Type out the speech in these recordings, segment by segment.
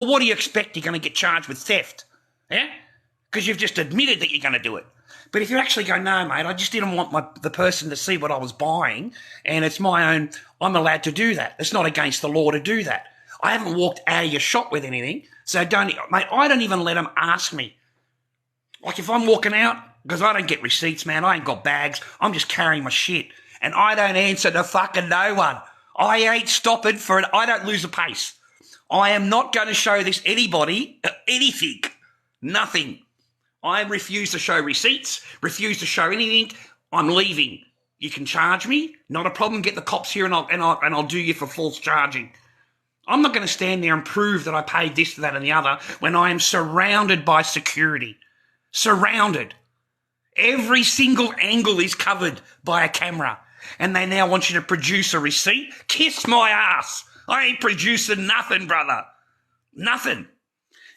Well, what do you expect? You're going to get charged with theft, yeah? Because you've just admitted that you're going to do it. But if you actually go, no, mate, I just didn't want the person to see what I was buying, and it's my own, I'm allowed to do that. It's not against the law to do that. I haven't walked out of your shop with anything, so mate, I don't even let them ask me. Like if I'm walking out, because I don't get receipts, man, I ain't got bags, I'm just carrying my shit, and I don't answer to fucking no one. I ain't stopping for it. I don't lose a pace. I am not going to show this anybody anything, nothing. I refuse to show receipts, refuse to show anything. I'm leaving. You can charge me, not a problem. Get the cops here and I'll do you for false charging. I'm not going to stand there and prove that I paid this, that, and the other when I am surrounded by security. Surrounded. Every single angle is covered by a camera, and they now want you to produce a receipt. Kiss my ass. I ain't producing nothing, brother. Nothing.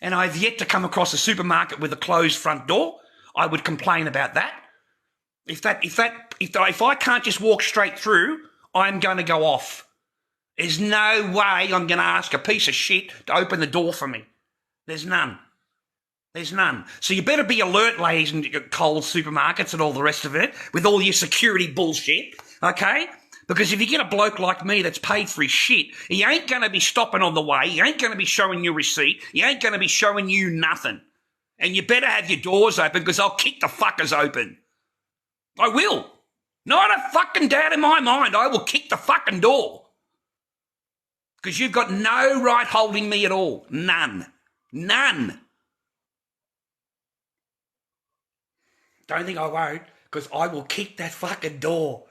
And I've yet to come across a supermarket with a closed front door. I would complain about that. If I can't just walk straight through, I'm going to go off. There's no way I'm going to ask a piece of shit to open the door for me. There's none. There's none. So you better be alert, ladies and Coles supermarkets and all the rest of it, with all your security bullshit, okay? Because if you get a bloke like me that's paid for his shit, he ain't going to be stopping on the way. He ain't going to be showing you a receipt. He ain't going to be showing you nothing. And you better have your doors open because I'll kick the fuckers open. I will. Not a fucking doubt in my mind. I will kick the fucking door. Because you've got no right holding me at all. None. None. Don't think I won't, because I will kick that fucking door.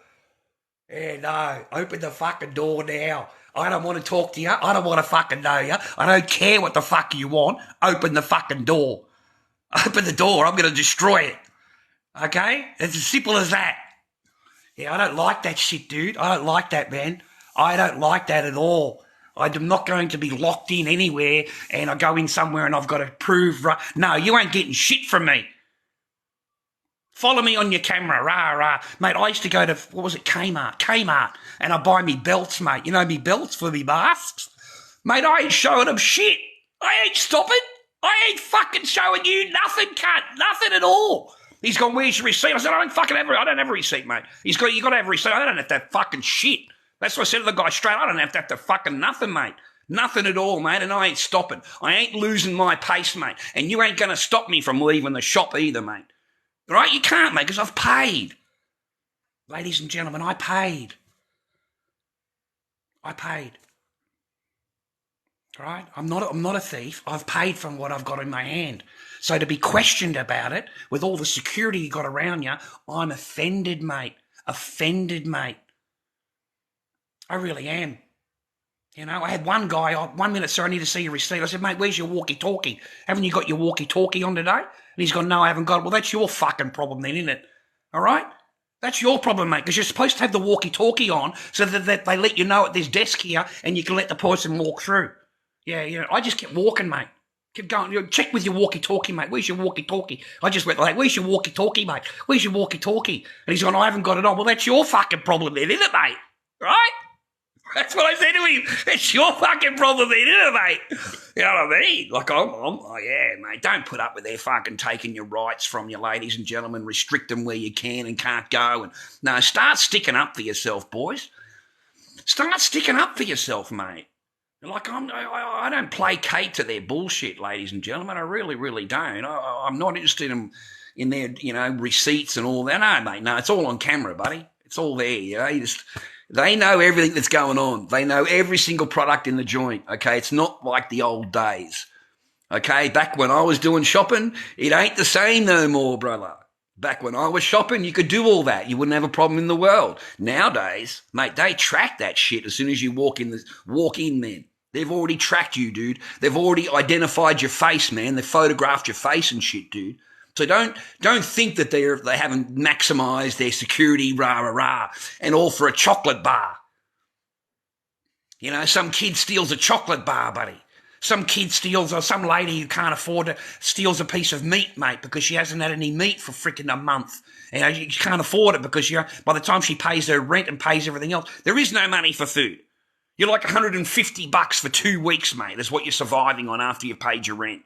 Yeah, no, open the fucking door now. I don't want to talk to you. I don't want to fucking know you. I don't care what the fuck you want. Open the fucking door. Open the door. I'm going to destroy it. Okay? It's as simple as that. Yeah, I don't like that shit, dude. I don't like that, man. I don't like that at all. I'm not going to be locked in anywhere and I go in somewhere and I've got to prove... No, you ain't getting shit from me. Follow me on your camera, rah, rah. Mate, I used to go to, Kmart, and I buy me belts, mate. You know me belts for me masks? Mate, I ain't showing them shit. I ain't stopping. I ain't fucking showing you nothing, cunt. Nothing at all. He's gone, where's your receipt? I said, I don't have a receipt, mate. He's got, you got to have a receipt. I don't have to have fucking shit. That's what I said to the guy straight. I don't have to have fucking nothing, mate. Nothing at all, mate, and I ain't stopping. I ain't losing my pace, mate. And you ain't going to stop me from leaving the shop either, mate. Right? You can't, mate, because I've paid. Ladies and gentlemen, I paid. I paid. Right? I'm not a thief. I've paid from what I've got in my hand. So to be questioned about it, with all the security you got around you, I'm offended, mate. Offended, mate. I really am. You know, I had one guy, 1 minute, sir, I need to see your receipt. I said, mate, where's your walkie-talkie? Haven't you got your walkie-talkie on today? And he's gone, no, I haven't got it. Well, that's your fucking problem then, isn't it? All right? That's your problem, mate, because you're supposed to have the walkie-talkie on so that they let you know at this desk here and you can let the person walk through. Yeah, I just kept walking, mate. Keep going. Check with your walkie-talkie, mate. Where's your walkie-talkie? I just went like, where's your walkie-talkie, mate? Where's your walkie-talkie? And he's gone, I haven't got it on. Well, that's your fucking problem then, isn't it, mate? Right? That's what I said to him. It's your fucking problem then, isn't it, mate? You know what I mean? Like, yeah, mate, don't put up with their fucking taking your rights from you, ladies and gentlemen. Restrict them where you can and can't go. And no, start sticking up for yourself, boys. Start sticking up for yourself, mate. Like, I don't placate to their bullshit, ladies and gentlemen. I really, really don't. I'm not interested in their, receipts and all that. No, mate, no, it's all on camera, buddy. It's all there, They know everything that's going on. They know every single product in the joint, okay? It's not like the old days, okay? Back when I was doing shopping, it ain't the same no more, brother. Back when I was shopping, you could do all that. You wouldn't have a problem in the world. Nowadays, mate, they track that shit as soon as you walk in then. They've already tracked you, dude. They've already identified your face, man. They've photographed your face and shit, dude. So don't think that they haven't maximised their security, and all for a chocolate bar. Some kid steals a chocolate bar, buddy. Some kid steals, or some lady who can't afford it steals a piece of meat, mate, because she hasn't had any meat for freaking a month. She can't afford it because by the time she pays her rent and pays everything else, there is no money for food. You're like $150 for 2 weeks, mate, is what you're surviving on after you've paid your rent.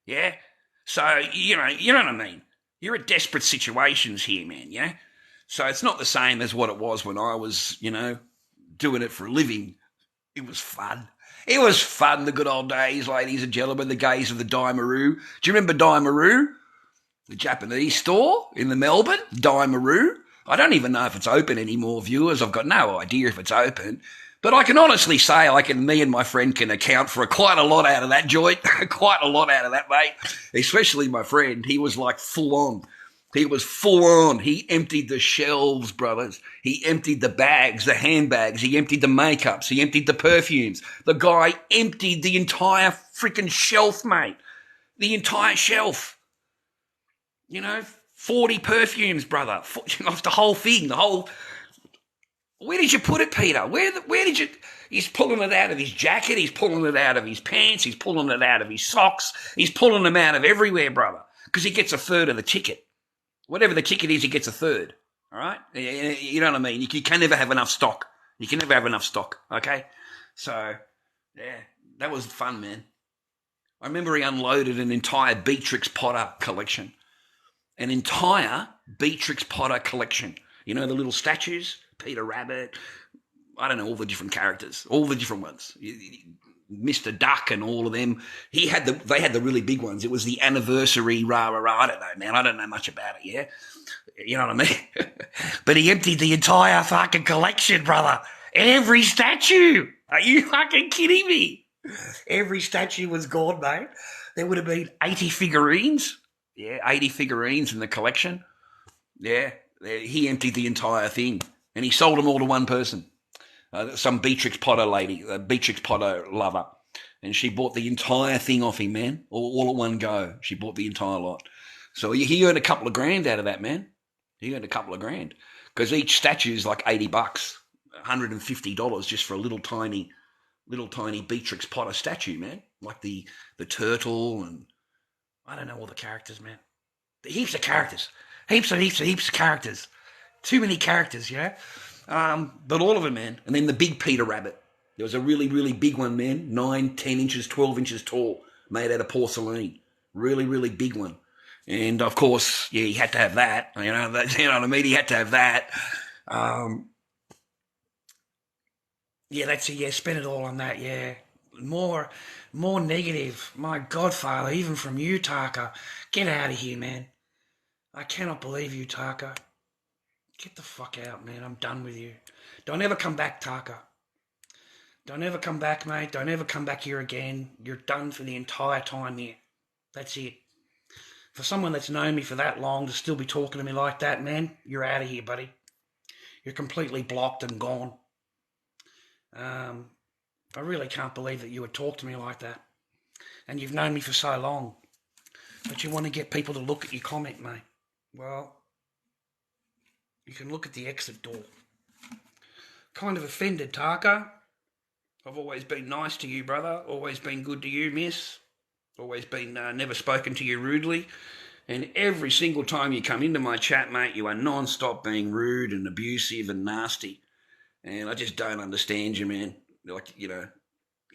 Yeah? So, you know what I mean? You're at desperate situations here, man, yeah? So it's not the same as what it was when I was, doing it for a living. It was fun. It was fun, the good old days, ladies and gentlemen, the days of the Daimaru. Do you remember Daimaru? The Japanese store in the Melbourne, Daimaru. I don't even know if it's open anymore, viewers. I've got no idea if it's open. But I can honestly say me and my friend can account for quite a lot out of that joint. Quite a lot out of that, mate. Especially my friend. He was like full on. He was full on. He emptied the shelves, brothers. He emptied the bags, the handbags. He emptied the makeups. He emptied the perfumes. The guy emptied the entire freaking shelf, mate. The entire shelf. 40 perfumes, brother. The whole thing, Where did you put it, Peter? Where did you... He's pulling it out of his jacket. He's pulling it out of his pants. He's pulling it out of his socks. He's pulling them out of everywhere, brother, because he gets a third of the ticket. Whatever the ticket is, he gets a third, all right? You know what I mean? You can never have enough stock. You can never have enough stock, okay? So, yeah, that was fun, man. I remember he unloaded an entire Beatrix Potter collection. An entire Beatrix Potter collection. You know, the little statues? Peter Rabbit, I don't know, all the different characters, all the different ones. Mr. Duck and all of them. They had the really big ones. It was the anniversary, rah, rah, rah. I don't know, man. I don't know much about it, yeah? You know what I mean? But he emptied the entire fucking collection, brother. Every statue. Are you fucking kidding me? Every statue was gone, mate. There would have been 80 figurines. Yeah, 80 figurines in the collection. Yeah, he emptied the entire thing. And he sold them all to one person. Some Beatrix Potter lady, a Beatrix Potter lover. And she bought the entire thing off him, man. All at one go. She bought the entire lot. So he earned a couple of grand out of that, man. He earned a couple of grand. Because each statue is like $80, $150 just for a little tiny Beatrix Potter statue, man. Like the turtle and I don't know all the characters, man. Heaps of characters. Heaps of characters. Too many characters, but all of them, man. And then the big Peter Rabbit. There was a really, really big one, man. 9, 10 inches, 12 inches tall, made out of porcelain. Really, really big one. And, of course, yeah, he had to have that. You know what I mean? He had to have that. Yeah, that's it. Yeah, spend it all on that, yeah. More negative. My Godfather, even from you, Taka. Get out of here, man. I cannot believe you, Taka. Get the fuck out, man. I'm done with you. Don't ever come back, Taka. Don't ever come back, mate. Don't ever come back here again. You're done for the entire time here. That's it. For someone that's known me for that long to still be talking to me like that, man, you're out of here, buddy. You're completely blocked and gone. I really can't believe that you would talk to me like that. And you've known me for so long. But you want to get people to look at your comment, mate. Well, you can look at the exit door. Kind of offended, Taka. I've always been nice to you, brother. Always been good to you, miss. Always been never spoken to you rudely. And every single time you come into my chat, mate, you are non-stop being rude and abusive and nasty. And I just don't understand you, man. Like, you're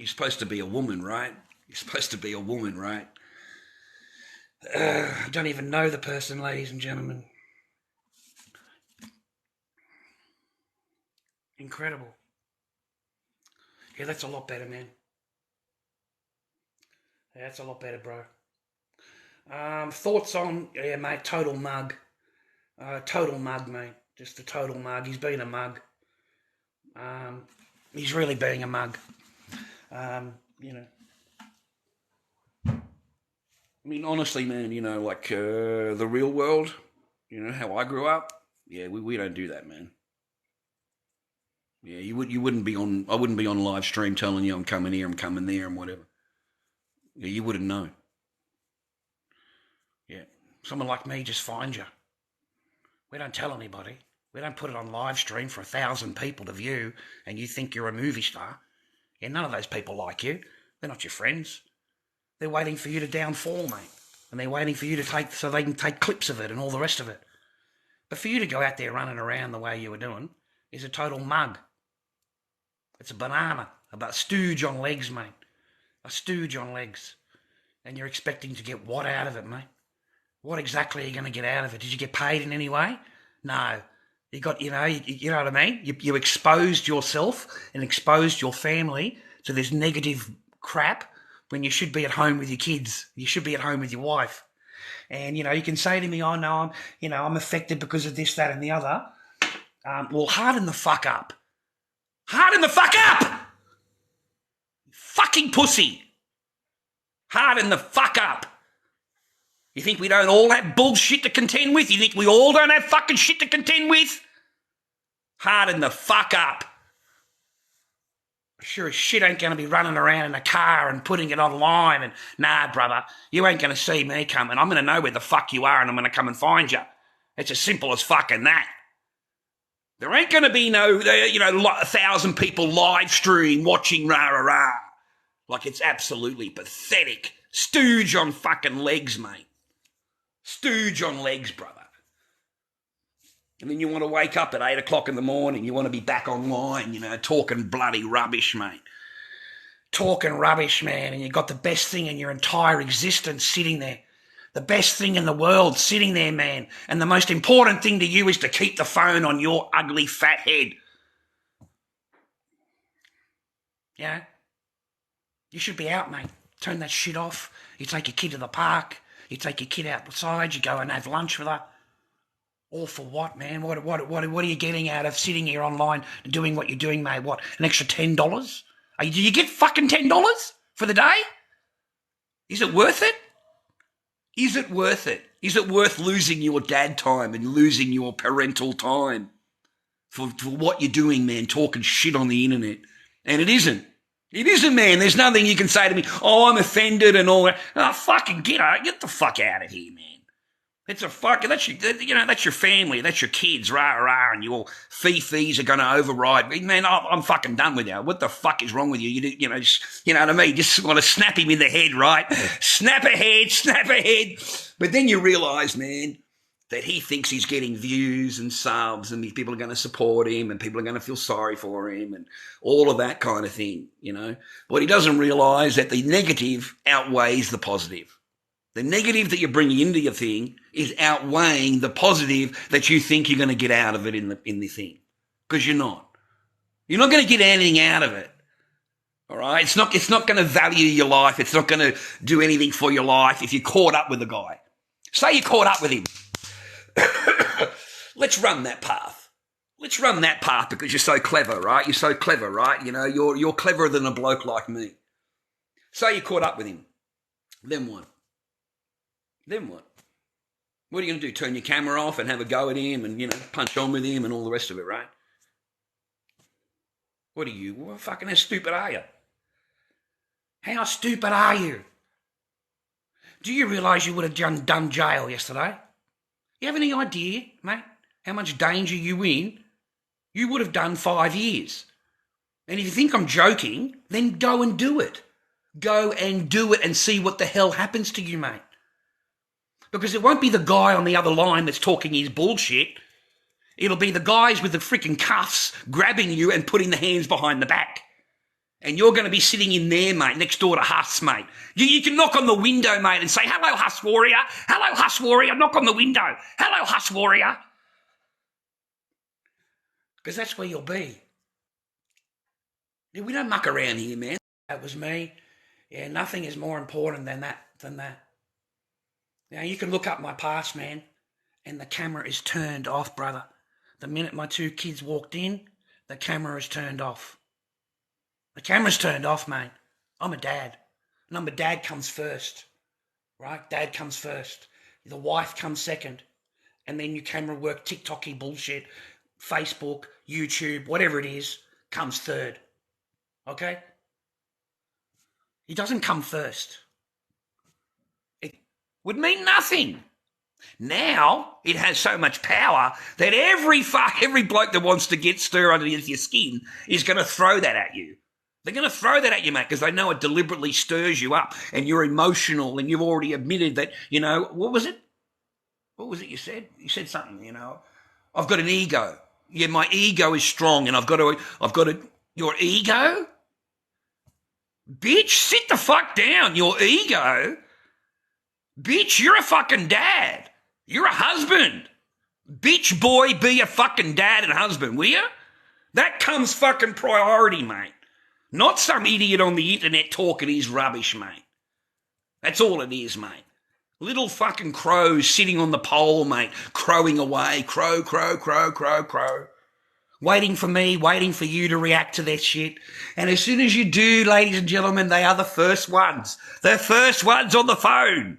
supposed to be a woman, right? You're supposed to be a woman, right? You don't even know the person, ladies and gentlemen. Incredible. Yeah, that's a lot better, man. Yeah, that's a lot better, bro. Thoughts on, yeah, mate, total mug. Total mug, mate. Just a total mug. He's been a mug. He's really being a mug. I mean, honestly, man, the real world, how I grew up, yeah, we don't do that, man. Yeah, I wouldn't be on live stream telling you I'm coming here, I'm coming there, and whatever. Yeah, you wouldn't know. Yeah, someone like me just finds you. We don't tell anybody. We don't put it on live stream for 1,000 people to view, and you think you're a movie star. Yeah, none of those people like you. They're not your friends. They're waiting for you to downfall, mate. And they're waiting for you to so they can take clips of it and all the rest of it. But for you to go out there running around the way you were doing is a total mug. It's a banana. About stooge on legs, mate. A stooge on legs. And you're expecting to get what out of it, mate? What exactly are you going to get out of it? Did you get paid in any way? No. You got, you know what I mean? You exposed yourself and exposed your family to this negative crap when you should be at home with your kids. You should be at home with your wife. And, you can say to me, oh, no, I'm affected because of this, that, and the other. Well, harden the fuck up. Harden the fuck up! Fucking pussy. Harden the fuck up. You think we don't all have bullshit to contend with? You think we all don't have fucking shit to contend with? Harden the fuck up. Sure as shit ain't going to be running around in a car and putting it online and, nah, brother, you ain't going to see me coming. I'm going to know where the fuck you are and I'm going to come and find you. It's as simple as fucking that. There ain't going to be no, 1,000 people live stream watching rah-rah-rah. Like, it's absolutely pathetic. Stooge on fucking legs, mate. Stooge on legs, brother. And then you want to wake up at 8 o'clock in the morning. You want to be back online, talking bloody rubbish, mate. Talking rubbish, man. And you got the best thing in your entire existence sitting there. The best thing in the world sitting there, man. And the most important thing to you is to keep the phone on your ugly fat head. Yeah? You should be out, mate. Turn that shit off. You take your kid to the park. You take your kid outside. You go and have lunch with her. All for what, man? What are you getting out of sitting here online and doing what you're doing, mate? What, an extra $10? Do you get fucking $10 for the day? Is it worth it? Is it worth it? Is it worth losing your dad time and losing your parental time for what you're doing, man, talking shit on the internet? And it isn't. It isn't, man. There's nothing you can say to me, oh, I'm offended and all that. Oh, fucking get the fuck out of here, man. It's a fucking, that's your family, that's your kids, rah, and your fee-fees are going to override. Man, I'm fucking done with you. What the fuck is wrong with you? You know what I mean? Just want to snap him in the head, right? Snap a head. But then you realise, man, that he thinks he's getting views and subs and people are going to support him and people are going to feel sorry for him and all of that kind of thing, What he doesn't realise that the negative outweighs the positive. The negative that you're bringing into your thing is outweighing the positive that you think you're going to get out of it in the thing. Because you're not. You're not going to get anything out of it. All right? It's not going to value your life. It's not going to do anything for your life if you're caught up with the guy. Say you're caught up with him. Let's run that path. Let's run that path because you're so clever, right? You're so clever, right? You're cleverer than a bloke like me. Say you're caught up with him. Then what? What are you going to do? Turn your camera off and have a go at him and, punch on with him and all the rest of it, right? What are you? Well, fucking how stupid are you? How stupid are you? Do you realise you would have done jail yesterday? You have any idea, mate, how much danger you in? You would have done 5 years. And if you think I'm joking, then go and do it. Go and do it and see what the hell happens to you, mate. Because it won't be the guy on the other line that's talking his bullshit. It'll be the guys with the freaking cuffs grabbing you and putting the hands behind the back. And you're going to be sitting in there, mate, next door to Huss, mate. You can knock on the window, mate, and say, hello, Huss Warrior. Hello, Huss Warrior. Knock on the window. Hello, Huss Warrior. Because that's where you'll be. Yeah, we don't muck around here, man. That was me. Yeah, nothing is more important than that. Now, you can look up my past, man, and the camera is turned off, brother. The minute my 2 kids walked in, the camera is turned off. The camera's turned off, mate. I'm a dad. Number dad comes first, right? Dad comes first. The wife comes second. And then your camera work, TikTok-y bullshit, Facebook, YouTube, whatever it is, comes third. Okay? It doesn't come first. Would mean nothing. Now it has so much power that every bloke that wants to get stir underneath your skin is going to throw that at you. They're going to throw that at you, mate, because they know it deliberately stirs you up and you're emotional and you've already admitted that, what was it? What was it you said? You said something, I've got an ego. Yeah, my ego is strong and I've got to, your ego? Bitch, sit the fuck down. Your ego. Bitch, you're a fucking dad. You're a husband. Bitch, boy, be a fucking dad and husband, will you? That comes fucking priority, mate. Not some idiot on the internet talking his rubbish, mate. That's all it is, mate. Little fucking crows sitting on the pole, mate, crowing away. Crow, crow, crow, crow, crow. Waiting for me, waiting for you to react to their shit. And as soon as you do, ladies and gentlemen, they are the first ones. The first ones on the phone.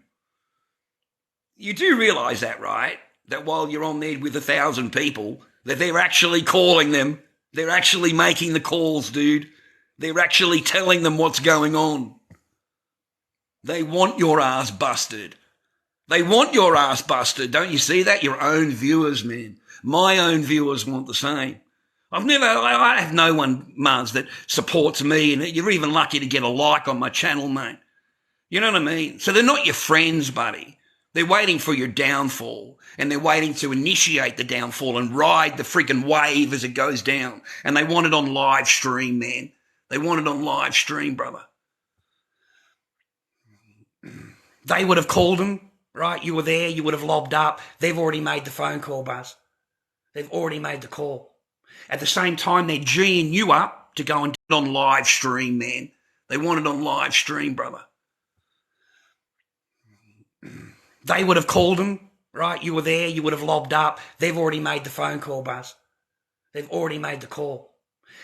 You do realise that, right? That while you're on there with 1,000 people, that they're actually calling them. They're actually making the calls, dude. They're actually telling them what's going on. They want your ass busted. They want your ass busted. Don't you see that? Your own viewers, man. My own viewers want the same. I have no one, Mars, that supports me, and you're even lucky to get a like on my channel, mate. You know what I mean? So they're not your friends, buddy. They're waiting for your downfall, and they're waiting to initiate the downfall and ride the freaking wave as it goes down. And they want it on live stream, man. They want it on live stream, brother. They would have called him, right? You were there. You would have lobbed up. They've already made the phone call, Buzz. They've already made the call. At the same time, they're G'ing you up to go and do it on live stream, man. They want it on live stream, brother. They would have called him, right? You were there. You would have lobbed up. They've already made the phone call, Buzz. They've already made the call.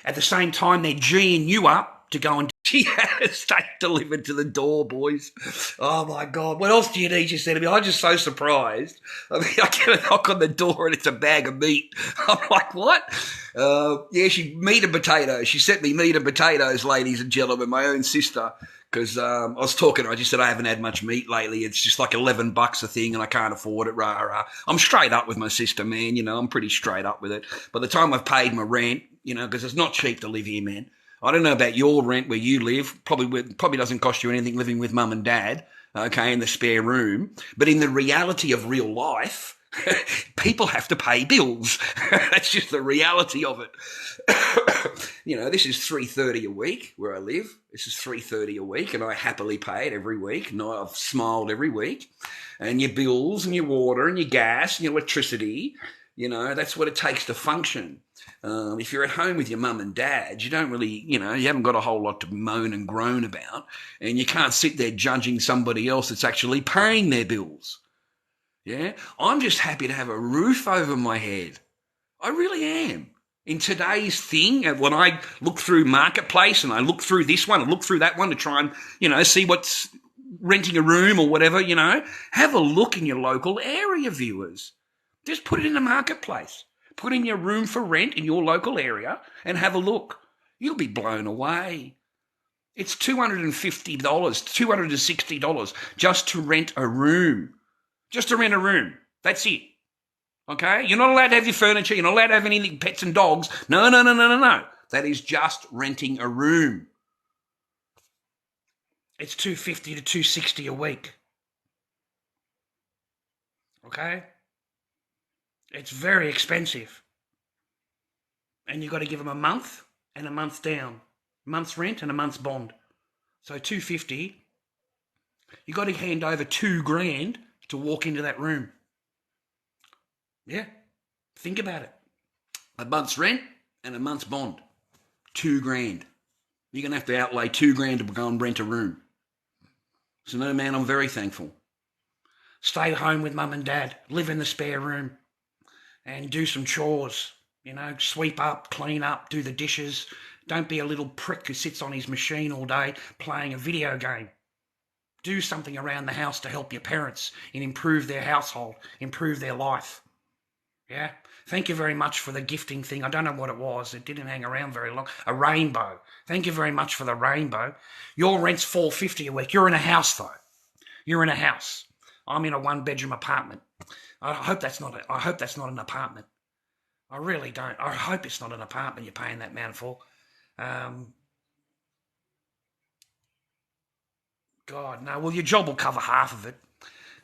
At the same time, they're G'ing you up to go and she had a steak delivered to the door, boys. Oh, my God. What else do you need? She said to me. I'm just so surprised. I mean, I get a knock on the door and it's a bag of meat. I'm like, what? Meat and potatoes. She sent me meat and potatoes, ladies and gentlemen, my own sister. Because I was talking to her, I just said I haven't had much meat lately. It's just like $11 a thing and I can't afford it, rah, rah. I'm straight up with my sister, man. You know, I'm pretty straight up with it. By the time I've paid my rent, you know, because it's not cheap to live here, man. I don't know about your rent where you live. Probably doesn't cost you anything living with mum and dad, okay, in the spare room. But in the reality of real life, people have to pay bills. That's just the reality of it. You know, this is $3.30 a week where I live. This is $3.30 a week, and I happily pay it every week. And I've smiled every week. And your bills and your water and your gas and your electricity, you know, that's what it takes to function. If you're at home with your mum and dad, you don't really, you know, you haven't got a whole lot to moan and groan about, and you can't sit there judging somebody else that's actually paying their bills. Yeah, I'm just happy to have a roof over my head. I really am. In today's thing, when I look through Marketplace and I look through this one and look through that one to try and, you know, see what's renting a room or whatever, you know, have a look in your local area, viewers. Just put it in the Marketplace. Put in your room for rent in your local area and have a look. You'll be blown away. It's $250, $260 just to rent a room. Just to rent a room. That's it. Okay? You're not allowed to have your furniture. You're not allowed to have anything, pets and dogs. No. That is just renting a room. It's $250 to $260 a week. Okay? It's very expensive. And you've got to give them a month and a month down. A month's rent and a month's bond. So $250. You've got to hand over $2,000 to walk into that room. Yeah. Think about it. A month's rent and a month's bond. $2,000. You're going to have to outlay $2,000 to go and rent a room. So no, man, I'm very thankful. Stay home with mum and dad. Live in the spare room. And do some chores, you know, sweep up, clean up, do the dishes. Don't be a little prick who sits on his machine all day playing a video game. Do something around the house to help your parents and improve their household, improve their life. Yeah? Thank you very much for the gifting thing. I don't know what it was. It didn't hang around very long. A rainbow. Thank you very much for the rainbow. Your rent's $450 a week. You're in a house, though. You're in a house. I'm in a one-bedroom apartment. I hope that's not an apartment. I really don't. I hope it's not an apartment you're paying that amount for. God, no. Well, your job will cover half of it.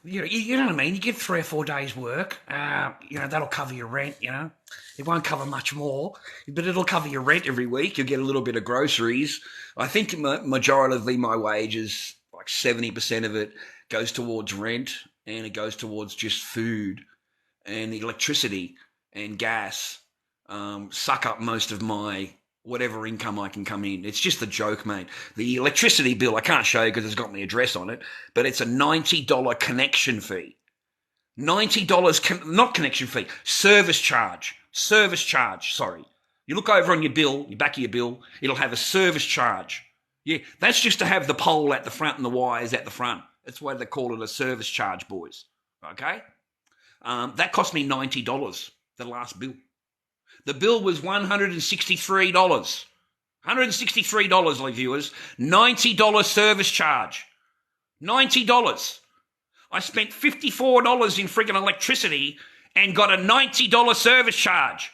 You know what I mean? You get 3 or 4 days' work. That'll cover your rent. It won't cover much more, but it'll cover your rent every week. You'll get a little bit of groceries. I think majority my wages, like 70% of it, goes towards rent, and it goes towards just food and electricity and gas. Suck up most of my whatever income I can come in. It's just a joke, mate. The electricity bill, I can't show you because it's got my address on it, but it's a $90 connection fee. $90, not connection fee, service charge. Service charge, sorry. You look over on your bill, your back of your bill, it'll have a service charge. Yeah, that's just to have the pole at the front and the wires at the front. That's why they call it a service charge, boys. Okay? That cost me $90, the last bill. The bill was $163. $163, like viewers. $90 service charge. $90. I spent $54 in friggin' electricity and got a $90 service charge.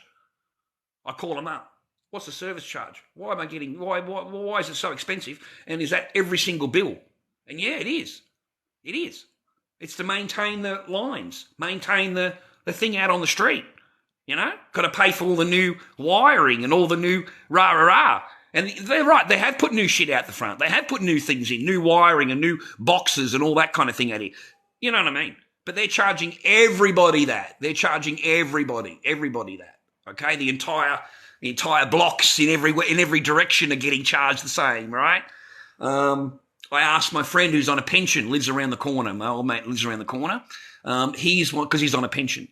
I call them up. What's the service charge? Why is it so expensive? And is that every single bill? And yeah, it is. It is. It's to maintain the lines, maintain the thing out on the street. Got to pay for all the new wiring and all the new rah-rah-rah. And they're right, they have put new shit out the front. They have put new things in, new wiring and new boxes and all that kind of thing out here. You know what I mean? But they're charging everybody that. They're charging everybody that. Okay? The entire blocks in every direction are getting charged the same, right? I asked my friend who's on a pension, lives around the corner. My old mate lives around the corner. Because he's on a pension.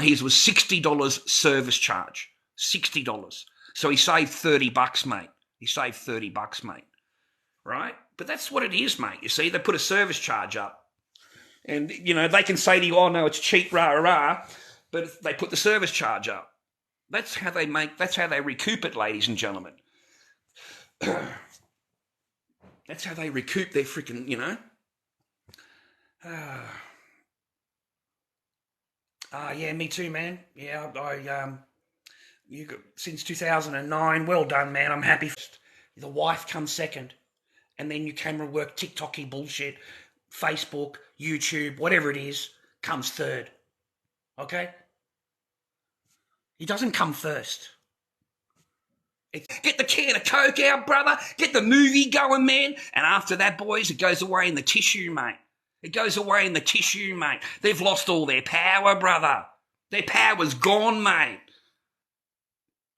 His was $60 service charge. $60. So he saved $30, mate. He saved $30, mate. Right? But that's what it is, mate. You see, they put a service charge up. And, they can say to you, oh, no, it's cheap, rah-rah, but they put the service charge up. That's how they recoup it, ladies and gentlemen. That's how they recoup their freaking, yeah, me too, man. Yeah, since 2009, well done, man. I'm happy. The wife comes second, and then your camera work, TikTok-y bullshit, Facebook, YouTube, whatever it is, comes third. Okay? He doesn't come first. Get the can of Coke out, brother. Get the movie going, man. And after that, boys, it goes away in the tissue, mate. It goes away in the tissue, mate. They've lost all their power, brother. Their power's gone, mate.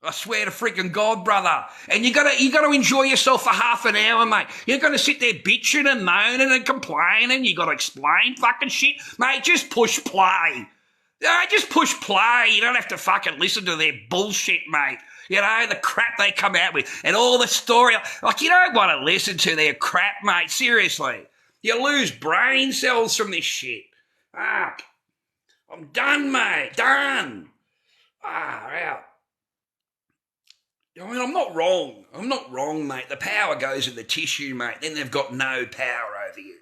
I swear to freaking God, brother. And you gotta enjoy yourself for half an hour, mate. You're gonna sit there bitching and moaning and complaining. You gotta explain fucking shit. Mate, just push play. Just push play. You don't have to fucking listen to their bullshit, mate. The crap they come out with and all the story. Like, you don't want to listen to their crap, mate. Seriously. You lose brain cells from this shit. Fuck. I'm done, mate. Done. Out. I mean, I'm not wrong. I'm not wrong, mate. The power goes in the tissue, mate. Then they've got no power over you.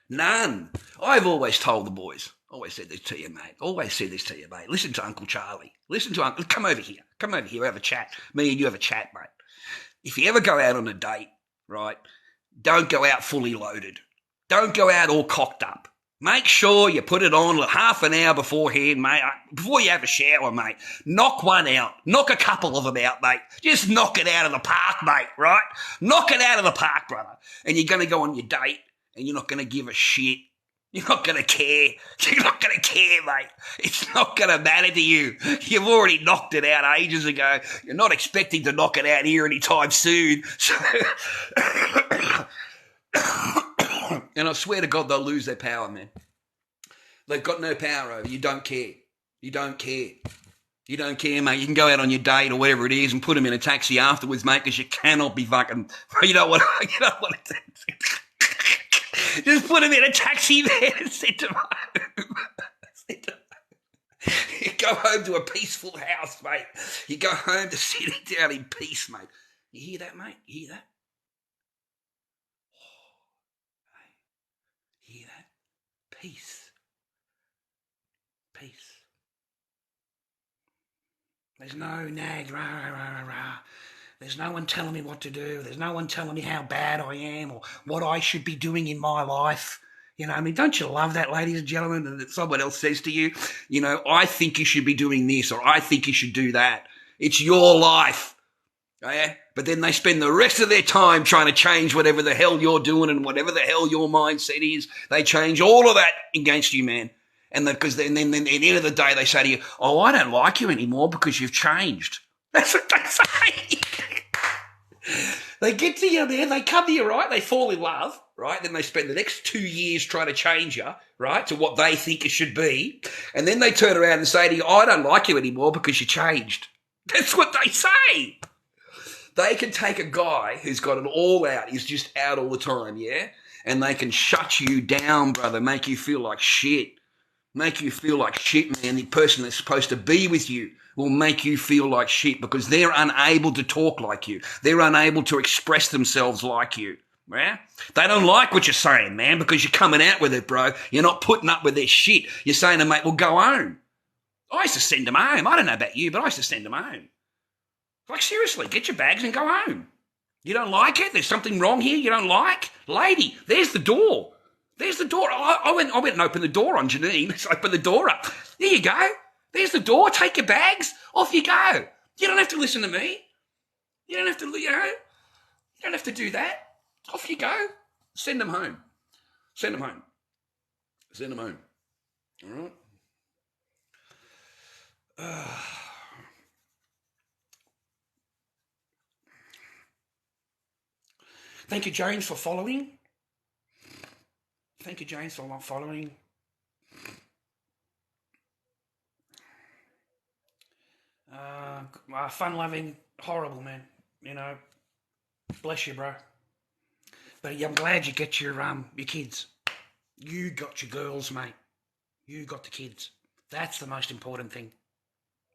None. I've always told the boys. Always said this to you, mate. Always said this to you, mate. Listen to Uncle Charlie. Listen to Uncle. Come over here. Come over here. Have a chat. Me and you have a chat, mate. If you ever go out on a date, right, don't go out fully loaded. Don't go out all cocked up. Make sure you put it on half an hour beforehand, mate. Before you have a shower, mate. Knock one out. Knock a couple of them out, mate. Just knock it out of the park, mate, right? Knock it out of the park, brother. And you're going to go on your date and you're not going to give a shit. You're not going to care. You're not going to care, mate. It's not going to matter to you. You've already knocked it out ages ago. You're not expecting to knock it out here anytime soon. So and I swear to God, they'll lose their power, man. They've got no power over you. You don't care. You don't care. You don't care, mate. You can go out on your date or whatever it is and put them in a taxi afterwards, mate, because you cannot be fucking... You know what it is. Just put him in a taxi, man, and send him home. You go home to a peaceful house, mate. You go home to sitting down in peace, mate. You hear that, mate? You hear that? You hear that? Peace. Peace. There's no nag, rah, rah, rah, rah. There's no one telling me what to do. There's no one telling me how bad I am or what I should be doing in my life. You know, I mean, don't you love that, ladies and gentlemen, that someone else says to you, you know, I think you should be doing this or I think you should do that. It's your life. Yeah? But then they spend the rest of their time trying to change whatever the hell you're doing and whatever the hell your mindset is. They change all of that against you, man. And because then at the end of the day, they say to you, oh, I don't like you anymore because you've changed. That's what they say. They get to you there, they come to you, right? They fall in love, right? Then they spend the next 2 years trying to change you, right, to what they think it should be. And then they turn around and say to you, I don't like you anymore because you changed. That's what they say. They can take a guy who's got it all out, he's just out all the time, yeah? And they can shut you down, brother, make you feel like shit. Make you feel like shit, man. The person that's supposed to be with you will make you feel like shit because they're unable to talk like you. They're unable to express themselves like you. Yeah? They don't like what you're saying, man, because you're coming out with it, bro. You're not putting up with their shit. You're saying to mate, well, go home. I used to send them home. I don't know about you, but I used to send them home. Like, seriously, get your bags and go home. You don't like it? There's something wrong here you don't like? Lady, there's the door. There's the door. I went and opened the door on Janine. Let's open the door up. There you go. There's the door. Take your bags. Off you go. You don't have to listen to me. You don't have to, you don't have to do that. Off you go. Send them home. Send them home. Send them home. All right? Thank you, James, for following. Thank you, James, for following. Fun-loving, horrible, man. You know, bless you, bro. But I'm glad you get your kids. You got your girls, mate. You got the kids. That's the most important thing.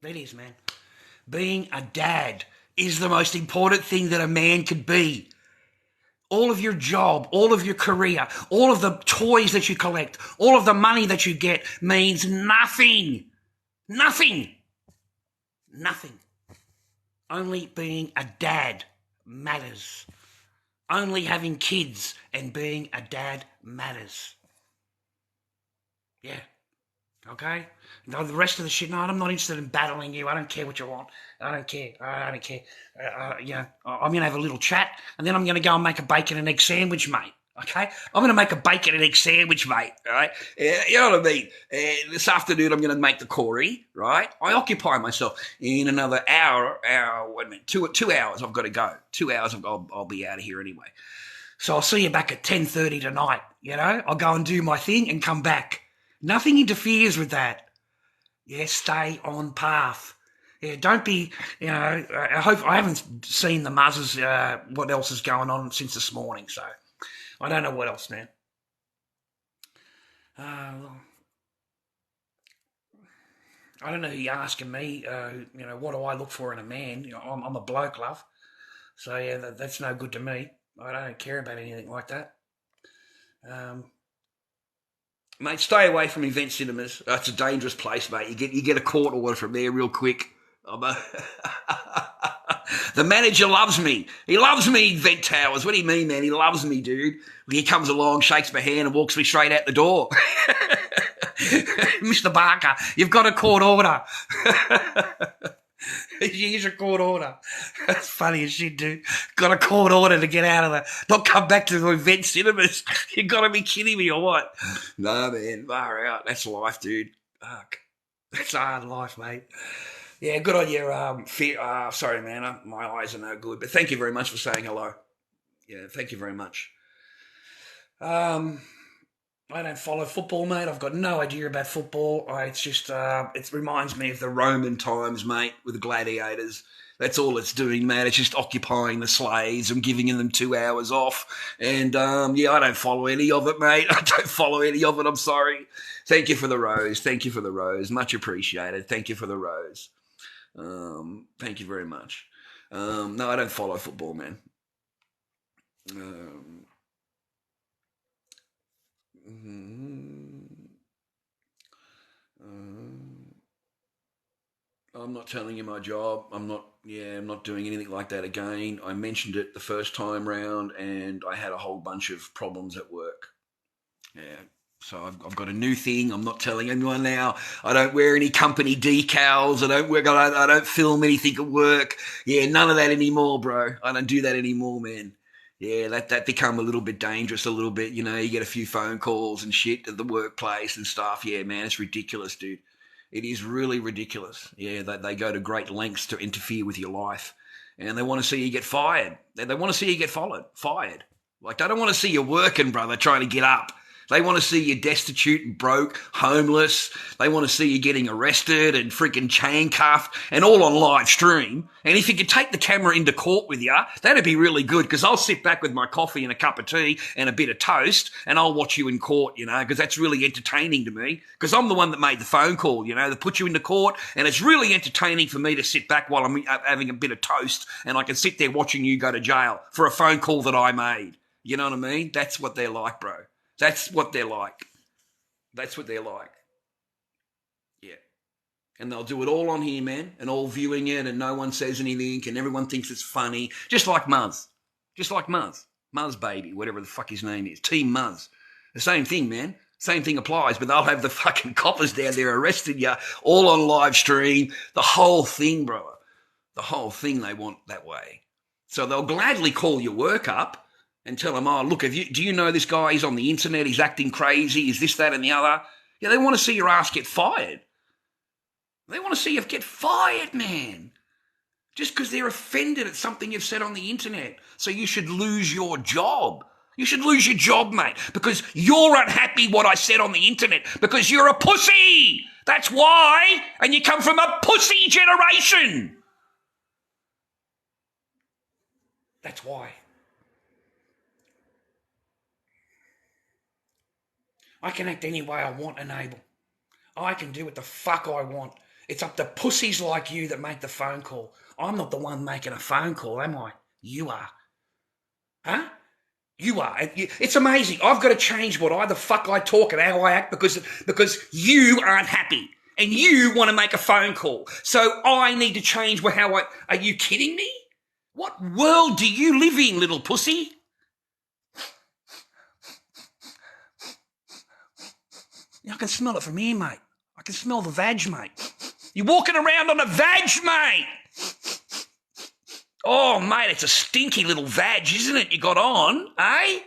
That is, man. Being a dad is the most important thing that a man could be. All of your job, all of your career, all of the toys that you collect, all of the money that you get means nothing. Nothing. Nothing. Only being a dad matters. Only having kids and being a dad matters. Yeah. Okay? No, the rest of the shit, no, I'm not interested in battling you. I don't care what you want. I don't care. I don't care. I'm going to have a little chat, and then I'm going to go and make a bacon and egg sandwich, mate. Okay? I'm going to make a bacon and egg sandwich, mate. All right? You know what I mean? This afternoon, I'm going to make the Corey, right? I occupy myself in another hour, wait a minute, 2 hours I've got to go. 2 hours, I'll be out of here anyway. So I'll see you back at 10:30 tonight, you know? I'll go and do my thing and come back. Nothing interferes with that. Yeah, stay on path. Yeah, don't be, you know, I haven't seen the muzzers, what else is going on since this morning, so I don't know what else, man. I don't know who you're asking me, you know, what do I look for in a man? You know, I'm a bloke, love. So, yeah, that's no good to me. I don't care about anything like that. Mate, stay away from event cinemas. That's a dangerous place, mate. You get a court order from there real quick. The manager loves me. He loves me, Event Towers. What do you mean, man? He loves me, dude. He comes along, shakes my hand, and walks me straight out the door. Mr. Barker, you've got a court order. Here's a court order. That's funny as shit, dude. Got a court order to get out of not come back to the event cinemas. You got to be kidding me or what? No, man, far out. That's life, dude. Fuck. That's a hard life, mate. Yeah, good on you. Sorry, man. My eyes are no good. But thank you very much for saying hello. Yeah, thank you very much. I don't follow football, mate. I've got no idea about football. It's just, it reminds me of the Roman times, mate, with the gladiators. That's all it's doing, mate. It's just occupying the slaves and giving them 2 hours off. And, yeah, I don't follow any of it, mate. I don't follow any of it. I'm sorry. Thank you for the rose. Thank you for the rose. Much appreciated. Thank you for the rose. Thank you very much. No, I don't follow football, man. I'm not telling you my job. I'm not doing anything like that again. I mentioned it the first time round and I had a whole bunch of problems at work. Yeah. So I've got a new thing. I'm not telling anyone now. I don't wear any company decals. I don't film anything at work. Yeah, none of that anymore, bro. I don't do that anymore, man. Yeah, that become a little bit dangerous. A little bit, you get a few phone calls and shit at the workplace and stuff. Yeah, man, it's ridiculous, dude. It is really ridiculous. Yeah, they go to great lengths to interfere with your life, and they want to see you get fired. They want to see you get fired. Like, they don't want to see you working, brother, trying to get up. They want to see you destitute and broke, homeless. They want to see you getting arrested and freaking chain cuffed and all on live stream. And if you could take the camera into court with you, that'd be really good, because I'll sit back with my coffee and a cup of tea and a bit of toast and I'll watch you in court, because that's really entertaining to me, because I'm the one that made the phone call, that put you into court, and it's really entertaining for me to sit back while I'm having a bit of toast and I can sit there watching you go to jail for a phone call that I made. You know what I mean? That's what they're like, bro. That's what they're like. That's what they're like. Yeah. And they'll do it all on here, man, and all viewing it, and no one says anything, and everyone thinks it's funny. Just like Muzz. Just like Muzz. Muzz Baby, whatever the fuck his name is. Team Muzz. The same thing, man. Same thing applies, but they'll have the fucking coppers down there arresting you, all on live stream. The whole thing, brother. The whole thing they want that way. So they'll gladly call your work up and tell them, oh, look, do you know this guy? He's on the internet. He's acting crazy. Is this, that, and the other? Yeah, they want to see your ass get fired. They want to see you get fired, man. Just because they're offended at something you've said on the internet. So you should lose your job. You should lose your job, mate, because you're unhappy what I said on the internet, because you're a pussy. That's why. And you come from a pussy generation. That's why. I can act any way I want and able. I can do what the fuck I want. It's up to pussies like you that make the phone call. I'm not the one making a phone call, am I? You are. Huh? You are. It's amazing. I've got to change the fuck I talk and how I act because you aren't happy and you want to make a phone call. So I need to change how I... Are you kidding me? What world do you live in, little pussy? I can smell it from here, mate. I can smell the vag, mate. You're walking around on a vag, mate. Oh, mate, it's a stinky little vag, isn't it, you got on, eh?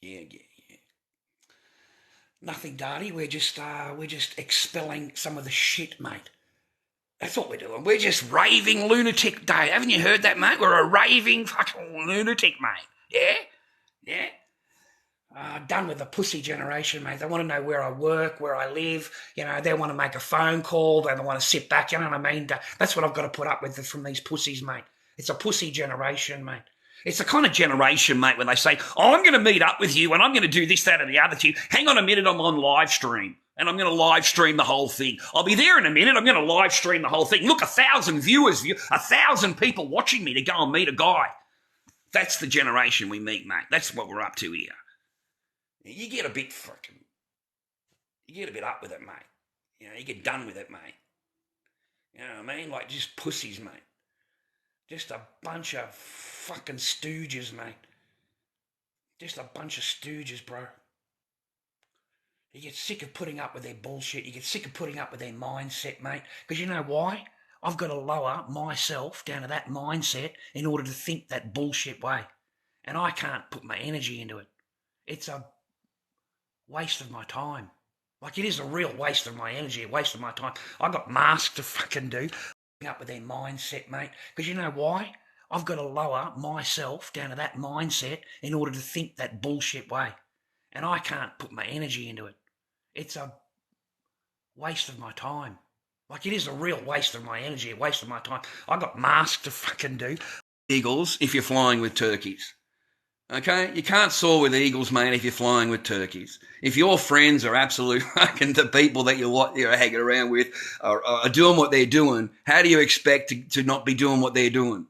Yeah. Nothing, Darty. We're just expelling some of the shit, mate. That's what we're doing. We're just raving lunatic day. Haven't you heard that, mate? We're a raving fucking lunatic, mate. Yeah? Done with the pussy generation, mate. They want to know where I work, where I live. They want to make a phone call. They don't want to sit back. You know what I mean? That's what I've got to put up with from these pussies, mate. It's a pussy generation, mate. It's the kind of generation, mate, when they say, oh, I'm going to meet up with you and I'm going to do this, that, and the other to you. Hang on a minute, I'm on live stream. And I'm going to live stream the whole thing. I'll be there in a minute. I'm going to live stream the whole thing. Look, 1,000 viewers, 1,000 people watching me to go and meet a guy. That's the generation we meet, mate. That's what we're up to here. You get a bit up with it, mate. You get done with it, mate. You know what I mean? Like, just pussies, mate. Just a bunch of fucking stooges, mate. Just a bunch of stooges, bro. You get sick of putting up with their bullshit. You get sick of putting up with their mindset, mate. Because you know why? I've got to lower myself down to that mindset in order to think that bullshit way. And I can't put my energy into it. It's a waste of my time. Like, it is a real waste of my energy, a waste of my time. I've got masks to fucking do. Up with their mindset, mate. Because you know why? I've got to lower myself down to that mindset in order to think that bullshit way. And I can't put my energy into it. It's a waste of my time. Like, it is a real waste of my energy, a waste of my time. I've got masks to fucking do. Eagles if you're flying with turkeys. Okay? You can't soar with eagles, mate, if you're flying with turkeys. If your friends are absolute fucking the people that you're hanging around with are doing what they're doing, how do you expect to not be doing what they're doing?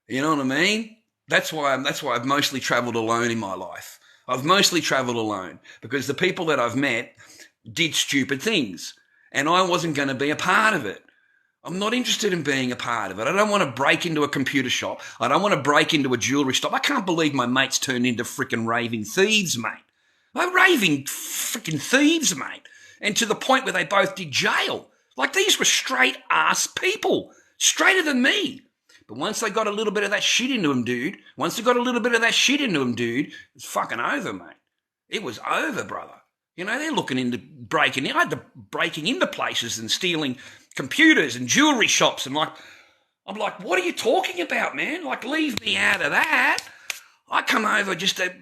You know what I mean? That's why I've mostly travelled alone in my life. I've mostly travelled alone because the people that I've met did stupid things and I wasn't going to be a part of it. I'm not interested in being a part of it. I don't want to break into a computer shop. I don't want to break into a jewellery shop. I can't believe my mates turned into frickin' raving thieves, mate. They're raving frickin' thieves, mate. And to the point where they both did jail. Like, these were straight-ass people. Straighter than me. But once they got a little bit of that shit into them, dude, it's fucking over, mate. It was over, brother. You know, they're looking into breaking into places and stealing computers and jewellery shops. And I'm like, what are you talking about, man? Like, leave me out of that. I come over just to,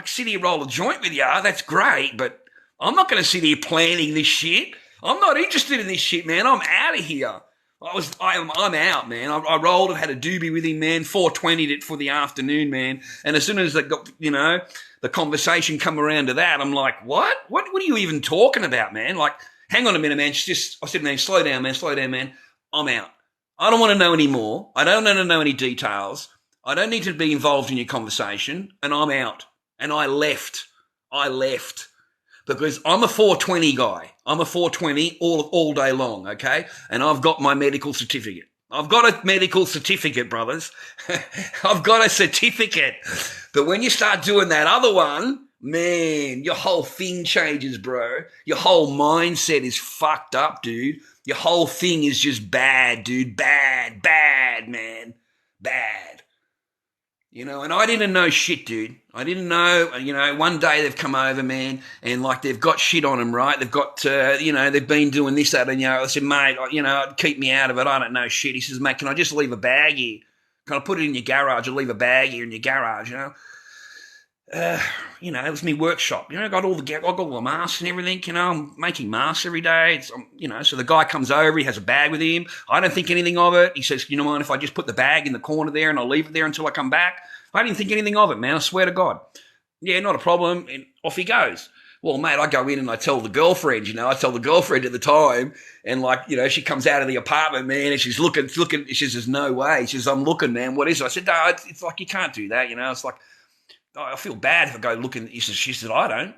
sit here, roll a joint with you. That's great, but I'm not going to sit here planning this shit. I'm not interested in this shit, man. I'm out of here. I'm out, man. I rolled and had a doobie with him, man. 420'd it for the afternoon, man. And as soon as they got, the conversation come around to that, I'm like, what? What are you even talking about, man? Like, hang on a minute, man. I said, man, slow down, man. I'm out. I don't want to know any more. I don't want to know any details. I don't need to be involved in your conversation. And I'm out. And I left. Because I'm a 420 guy. I'm a 420 all day long, okay? And I've got my medical certificate. I've got a medical certificate, brothers. I've got a certificate. But when you start doing that other one, man, your whole thing changes, bro. Your whole mindset is fucked up, dude. Your whole thing is just bad, dude. Bad, man. Bad. And I didn't know shit, dude. I didn't know, one day they've come over, man, and like they've got shit on them, right? They've got, they've been doing this, that, and I said, mate, keep me out of it. I don't know shit. He says, mate, can I just leave a bag here? Can I put it in your garage or leave a bag here in your garage, it was my workshop. I got all the masks and everything, I'm making masks every day. So the guy comes over, he has a bag with him. I don't think anything of it. He says, you know what, if I just put the bag in the corner there and I'll leave it there until I come back? I didn't think anything of it, man. I swear to God. Yeah, not a problem. And off he goes. Well, mate, I go in and I tell the girlfriend, at the time, and she comes out of the apartment, man, and she's looking, she says, there's no way. She says, I'm looking, man. What is it? I said, no, it's like, you can't do that, it's like, I feel bad if I go looking. She said, I don't.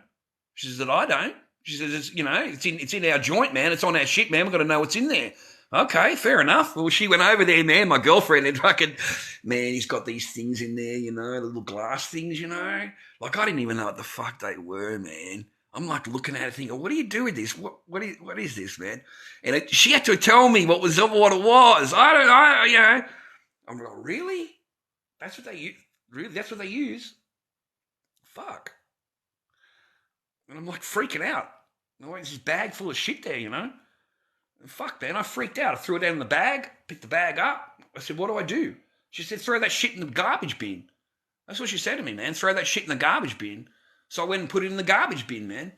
She says, I don't. She says, it's in our joint, man. It's on our shit, man. We've got to know what's in there. Okay, fair enough. Well, she went over there, man, my girlfriend, and fucking, man, he's got these things in there, the little glass things, Like, I didn't even know what the fuck they were, man. I'm like looking at it thinking, what do you do with this? What is this, man? And she had to tell me what it was. I'm like, really? That's what they use? Really? That's what they use? Fuck. And I'm like freaking out. There's this bag full of shit there, And fuck, man, I freaked out. I threw it down in the bag, picked the bag up. I said, what do I do? She said, throw that shit in the garbage bin. That's what she said to me, man. Throw that shit in the garbage bin. So I went and put it in the garbage bin, man.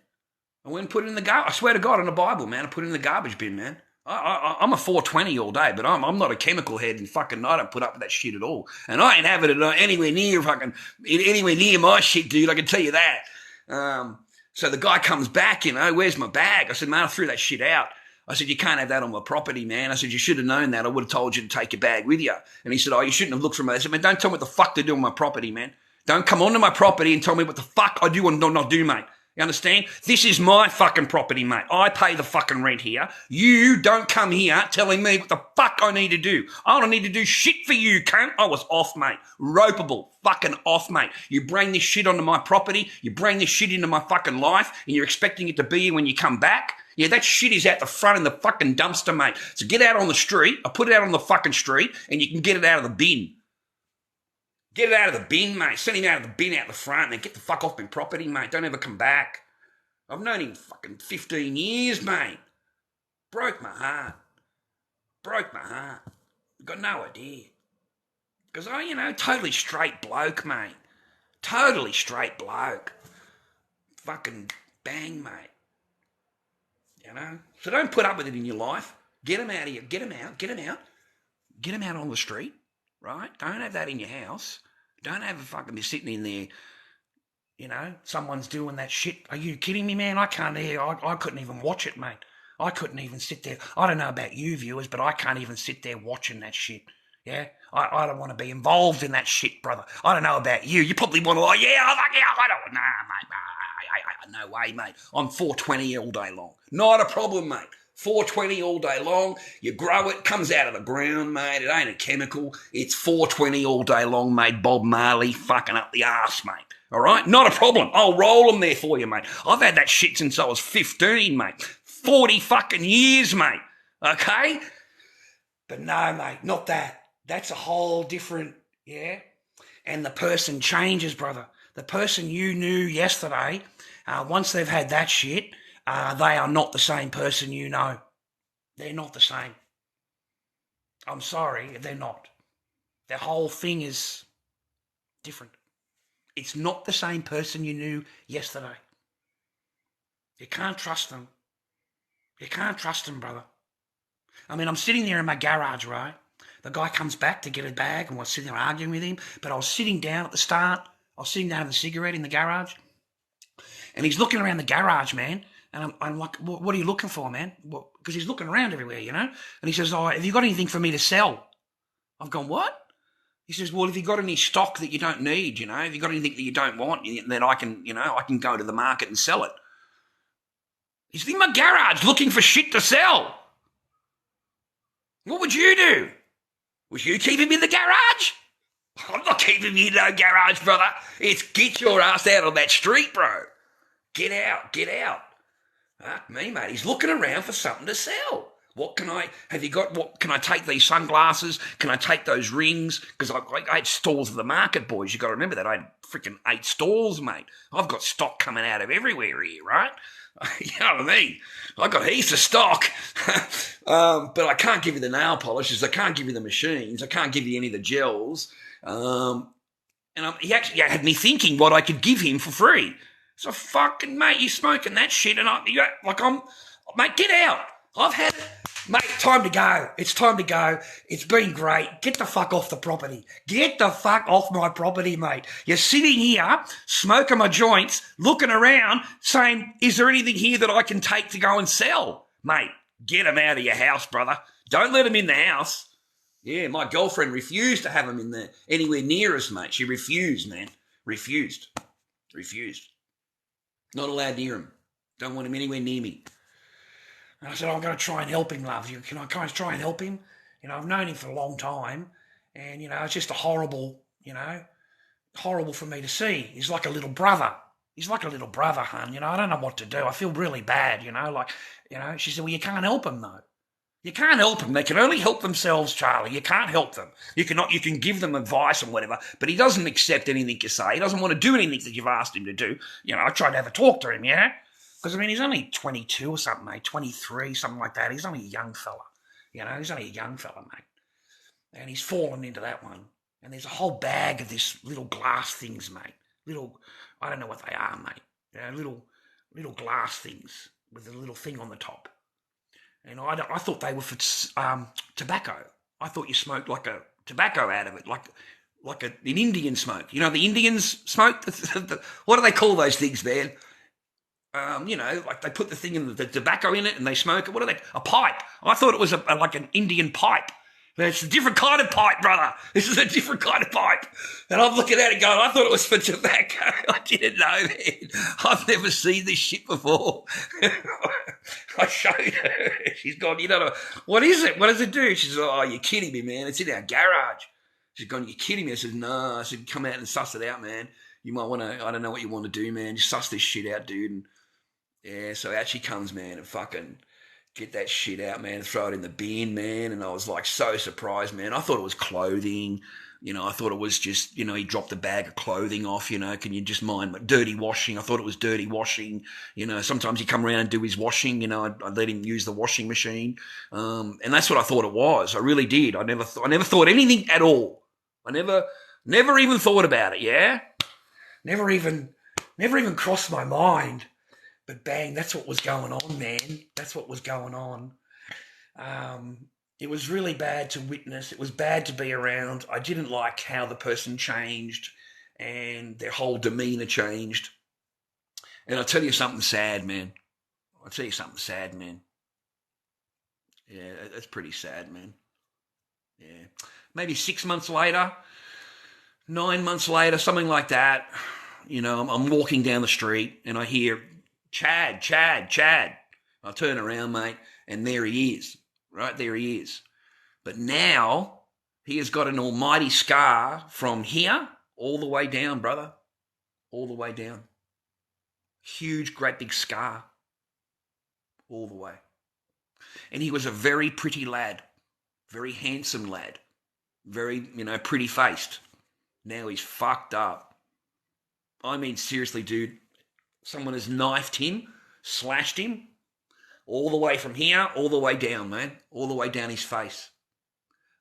I swear to God on the Bible, man, I put it in the garbage bin, man. I'm a 420 all day, but I'm not a chemical head, and fucking I don't put up with that shit at all. And I ain't having it anywhere near my shit, dude. I can tell you that. So the guy comes back, where's my bag? I said, man, I threw that shit out. I said, you can't have that on my property, man. I said, you should have known that. I would have told you to take your bag with you. And he said, oh, you shouldn't have looked for me. I said, man, don't tell me what the fuck to do on my property, man. Don't come onto my property and tell me what the fuck I do and not do, mate. You understand? This is my fucking property, mate. I pay the fucking rent here. You don't come here telling me what the fuck I need to do. I don't need to do shit for you, cunt. I was off, mate. Ropeable. Fucking off, mate. You bring this shit onto my property. You bring this shit into my fucking life, and you're expecting it to be here when you come back? Yeah, that shit is out the front in the fucking dumpster, mate. So get out on the street. I put it out on the fucking street, and you can get it out of the bin. Get it out of the bin, mate. Send him out of the bin out the front, and then get the fuck off my property, mate. Don't ever come back. I've known him fucking 15 years, mate. Broke my heart. Got no idea. Because totally straight bloke, mate. Totally straight bloke. Fucking bang, mate. So don't put up with it in your life. Get them out of here. Get them out. Get them out on the street, right? Don't have that in your house. Don't have a fucking be sitting in there, someone's doing that shit. Are you kidding me, man? I can't hear. I couldn't even watch it, mate. I couldn't even sit there. I don't know about you viewers, but I can't even sit there watching that shit. Yeah? I don't want to be involved in that shit, brother. I don't know about you. You probably want to I don't, nah, mate. No way, mate. I'm 420 all day long. Not a problem, mate. 420 all day long. You grow it, comes out of the ground, mate. It ain't a chemical. It's 420 all day long, mate. Bob Marley fucking up the arse, mate. All right? Not a problem. I'll roll them there for you, mate. I've had that shit since I was 15, mate. 40 fucking years, mate. Okay? But no, mate, not that. That's a whole different, yeah? And the person changes, brother. The person you knew yesterday, once they've had that shit, they are not the same person you know. They're not the same. I'm sorry, they're not. Their whole thing is different. It's not the same person you knew yesterday. You can't trust them. You can't trust them, brother. I mean, I'm sitting there in my garage, right? The guy comes back to get a bag and we're sitting there arguing with him, but I was sitting down at the start. I was sitting down having a cigarette in the garage, and he's looking around the garage, man, and I'm like, what are you looking for, man? Because he's looking around everywhere, you know? And he says, have you got anything for me to sell? I've gone, what? He says, well, have you got any stock that you don't need, you know? Have you got anything that you don't want, then I can go to the market and sell it. He's in my garage looking for shit to sell. What would you do? Would you keep him in the garage? I'm not keeping him in no garage, brother. It's get your ass out of that street, bro. Get out. Fuck me, mate. He's looking around for something to sell. Can I take these sunglasses? Can I take those rings? Because I 8 stalls of the market, boys. You got to remember that I had freaking 8 stalls, mate. I've got stock coming out of everywhere here, right? You know what I mean? I got heaps of stock, but I can't give you the nail polishes. I can't give you the machines. I can't give you any of the gels. He actually had me thinking what I could give him for free. So fucking mate, you smoking that shit, and mate, get out. I've had it. Mate, time to go. It's time to go. It's been great. Get the fuck off the property. Get the fuck off my property, mate. You're sitting here, smoking my joints, looking around, saying, is there anything here that I can take to go and sell? Mate, get him out of your house, brother. Don't let him in the house. Yeah, my girlfriend refused to have him in there anywhere near us, mate. She refused, man. Refused. Not allowed near him. Don't want him anywhere near me. And I said, I'm going to try and help him, love. Can I try and help him? You know, I've known him for a long time, and, you know, it's just horrible for me to see. He's like a little brother. Hun. You know, I don't know what to do. I feel really bad, She said, well, you can't help him, though. You can't help them. They can only help themselves, Charlie. You can't help them. You can give them advice and whatever, but he doesn't accept anything you say. He doesn't want to do anything that you've asked him to do. You know, I tried to have a talk to him, yeah? Because, I mean, he's only 22 or something, mate, 23, something like that. He's only a young fella, he's only a young fella, mate. And he's fallen into that one. And there's a whole bag of this little glass things, mate. I don't know what they are, mate. Little glass things with a little thing on the top. And I thought they were for tobacco. I thought you smoked like a tobacco out of it, like an Indian smoke. You know, the Indians smoke? What do they call those things, man? Like they put the thing in the tobacco in it and they smoke it. What are they? A pipe. I thought it was like an Indian pipe. But it's a different kind of pipe, brother. This is a different kind of pipe. And I'm looking at it going, I thought it was for tobacco. I didn't know, man. I've never seen this shit before. I showed her. She's gone, what is it? What does it do? She says, oh, you're kidding me, man. It's in our garage. She's gone, you're kidding me. I said, no. I said, come out and suss it out, man. You might want to, I don't know what you want to do, man. Just suss this shit out, dude. And yeah, so out she comes, man, and fucking get that shit out, man, throw it in the bin, man. And I was like so surprised, man. I thought it was clothing. I thought it was just, he dropped a bag of clothing off, can you just mind dirty washing? I thought it was dirty washing. Sometimes he'd come around and do his washing, I'd let him use the washing machine. And that's what I thought it was. I really did. I never thought anything at all. I never even thought about it, yeah? Never even crossed my mind. But bang, that's what was going on, man. That's what was going on. It was really bad to witness. It was bad to be around. I didn't like how the person changed and their whole demeanour changed. And I'll tell you something sad, man. Yeah, that's pretty sad, man. Yeah. Maybe 6 months later, 9 months later, something like that, I'm walking down the street and I hear, Chad. I turn around, mate, And there he is, right? There he is. But now he has got an almighty scar from here all the way down, brother. All the way down. Huge, great big scar. All the way. And he was a very pretty lad. Very handsome lad. Very, pretty faced. Now he's fucked up. I mean, seriously, dude. Someone has knifed him, slashed him, all the way from here, all the way down, man. All the way down his face.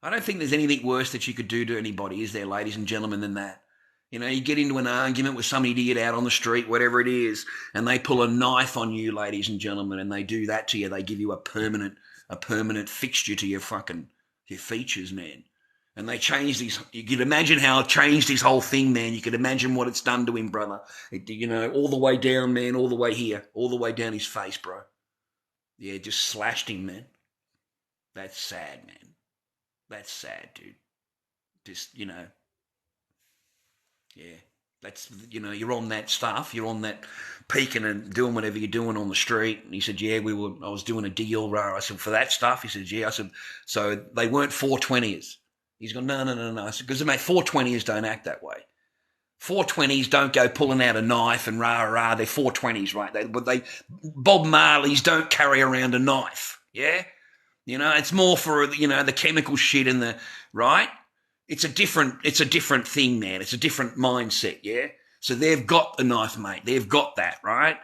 I don't think there's anything worse that you could do to anybody, is there, ladies and gentlemen, than that? You get into an argument with some idiot out on the street, whatever it is, and they pull a knife on you, ladies and gentlemen, and they do that to you. They give you a permanent fixture to your features, man. And they change these. You could imagine how it changed his whole thing, man. You could imagine what it's done to him, brother. All the way down, man, all the way here, all the way down his face, bro. Yeah, just slashed him, man. That's sad, man. That's sad, dude. Just, yeah. That's, you're on that stuff. You're on that peeking and doing whatever you're doing on the street. And he said, yeah, I was doing a deal, rah. I said, for that stuff? He said, yeah. I said, so they weren't 420s. He's gone, no. I said, because, mate, 420s don't act that way. 420s don't go pulling out a knife and rah. They're 420s, right? Bob Marley's don't carry around a knife, yeah? It's more for, the chemical shit and the, right? It's a different thing, man. It's a different mindset, yeah? So they've got the knife, mate. They've got that, right?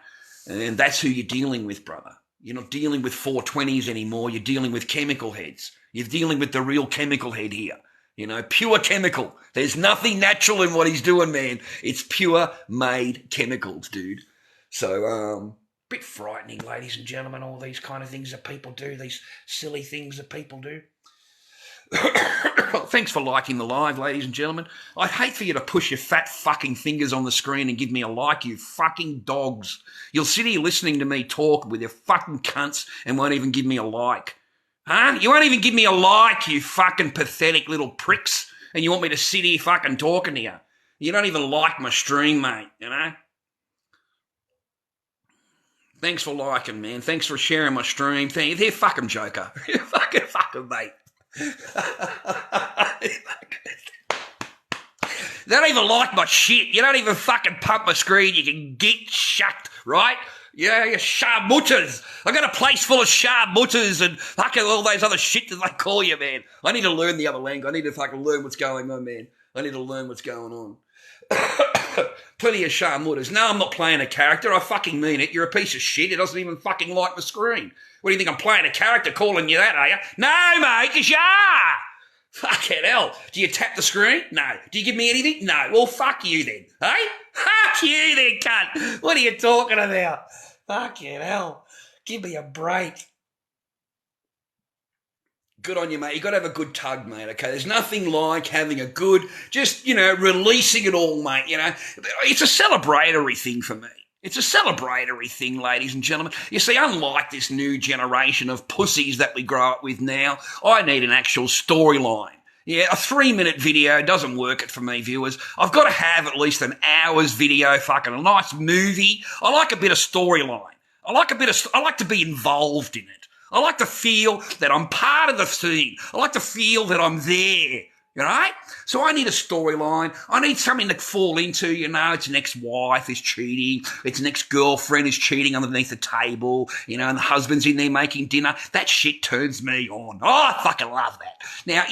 And that's who you're dealing with, brother. You're not dealing with 420s anymore. You're dealing with chemical heads. You're dealing with the real chemical head here. Pure chemical. There's nothing natural in what he's doing, man. It's pure made chemicals, dude. So, bit frightening, ladies and gentlemen, all these kind of things that people do, these silly things that people do. Thanks for liking the live, ladies and gentlemen. I'd hate for you to push your fat fucking fingers on the screen and give me a like, you fucking dogs. You'll sit here listening to me talk with your fucking cunts and won't even give me a like. Huh? You won't even give me a like, you fucking pathetic little pricks, and you want me to sit here fucking talking to you. You don't even like my stream, mate, Thanks for liking, man. Thanks for sharing my stream. They're fucking joker. You're fucking mate. They don't even like my shit. You don't even fucking pump my screen. You can get shut, right? Yeah, you sharmutters. I got a place full of sharmutters and fucking all those other shit that they call you, man. I need to learn the other language. I need to fucking learn what's going on, man. I need to learn what's going on. Plenty of sharmutters. No, I'm not playing a character. I fucking mean it. You're a piece of shit. It doesn't even fucking like the screen. What do you think, I'm playing a character calling you that, are you? No, mate, because you are. Fucking hell. Do you tap the screen? No. Do you give me anything? No. Well, fuck you then. Hey? Fuck you then, cunt. What are you talking about? Fucking hell. Give me a break. Good on you, mate. You got to have a good tug, mate, okay? There's nothing like having a good, just, releasing it all, mate, It's a celebratory thing for me. It's a celebratory thing, ladies and gentlemen. You see, unlike this new generation of pussies that we grow up with now, I need an actual storyline. Yeah, a 3-minute video doesn't work it for me, viewers. I've got to have at least an hour's video, fucking a nice movie. I like a bit of storyline. I like to be involved in it. I like to feel that I'm part of the scene. I like to feel that I'm there. Right? So I need a storyline. I need something to fall into, It's an ex-wife is cheating. It's an ex-girlfriend is cheating underneath the table, and the husband's in there making dinner. That shit turns me on. Oh, I fucking love that. Now,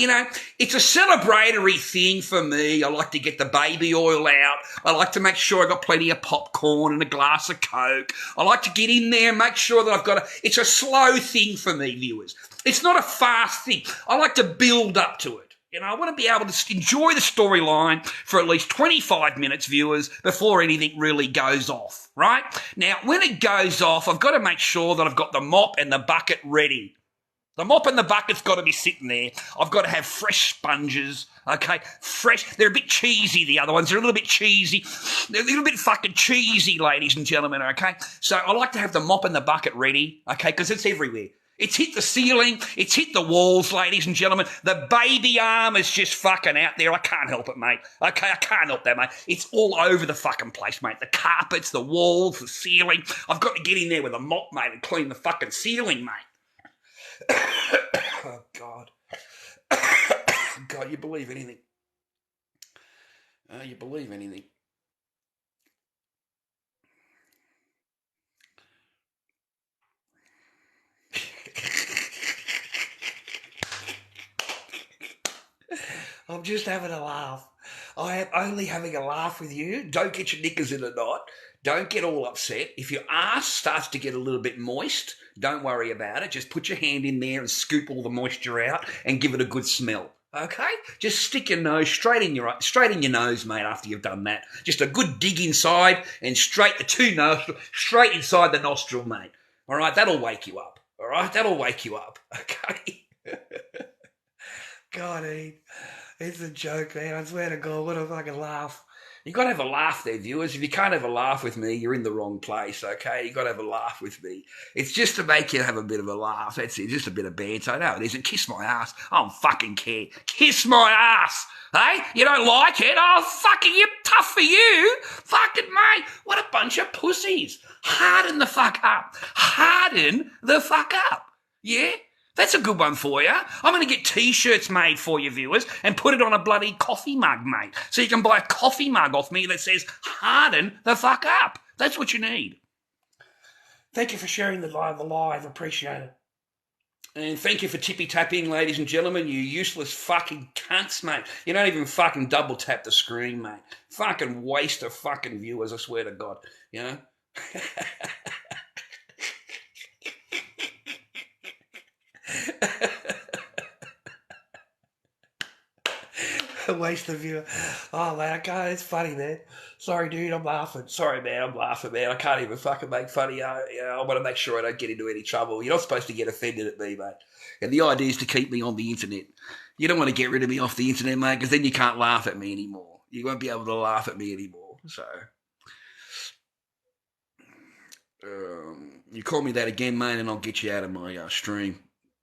it's a celebratory thing for me. I like to get the baby oil out. I like to make sure I got plenty of popcorn and a glass of Coke. I like to get in there and make sure that I've got it's a slow thing for me, viewers. It's not a fast thing. I like to build up to it. I want to be able to enjoy the storyline for at least 25 minutes, viewers, before anything really goes off, right? Now, when it goes off, I've got to make sure that I've got the mop and the bucket ready. The mop and the bucket's got to be sitting there. I've got to have fresh sponges, okay? Fresh. They're a bit cheesy, the other ones. They're a little bit cheesy. They're a little bit fucking cheesy, ladies and gentlemen, okay? So I like to have the mop and the bucket ready, okay, because it's everywhere. It's hit the ceiling. It's hit the walls, ladies and gentlemen. The baby arm is just fucking out there. I can't help it, mate. Okay, I can't help that, mate. It's all over the fucking place, mate. The carpets, the walls, the ceiling. I've got to get in there with a mop, mate, and clean the fucking ceiling, mate. Oh, God. God, you believe anything. You believe anything. I'm just having a laugh. I am only having a laugh with you. Don't get your knickers in a knot. Don't get all upset. If your ass starts to get a little bit moist, don't worry about it. Just put your hand in there and scoop all the moisture out and give it a good smell. Okay? Just stick your nose straight in your nose, mate, after you've done that. Just a good dig inside and straight the two nostrils, straight inside the nostril, mate. All right? That'll wake you up. All right? That'll wake you up. Okay? God, it's a joke, man. I swear to God, what a fucking laugh. You got to have a laugh there, viewers. If you can't have a laugh with me, you're in the wrong place, okay? You got to have a laugh with me. It's just to make you have a bit of a laugh. That's it. Just a bit of banter. I know it isn't. Kiss my ass. I don't fucking care. Kiss my ass. Hey? You don't like it? Oh, fucking you. Tough for you. Fucking mate. What a bunch of pussies. Harden the fuck up. Harden the fuck up. Yeah? That's a good one for you. I'm going to get T-shirts made for you, viewers, and put it on a bloody coffee mug, mate. So you can buy a coffee mug off me that says, harden the fuck up. That's what you need. Thank you for sharing the live. Appreciate it. And thank you for tippy-tapping, ladies and gentlemen, you useless fucking cunts, mate. You don't even fucking double-tap the screen, mate. Fucking waste of fucking viewers, I swear to God. You know? Waste of viewer. Oh, man, I can't. It's funny, man. Sorry, dude, I'm laughing. Sorry, man, I'm laughing, man. I can't even fucking make fun of you. I want to make sure I don't get into any trouble. You're not supposed to get offended at me, mate. And the idea is to keep me on the internet. You don't want to get rid of me off the internet, mate, because then you can't laugh at me anymore. You won't be able to laugh at me anymore. So, you call me that again, mate, and I'll get you out of my stream.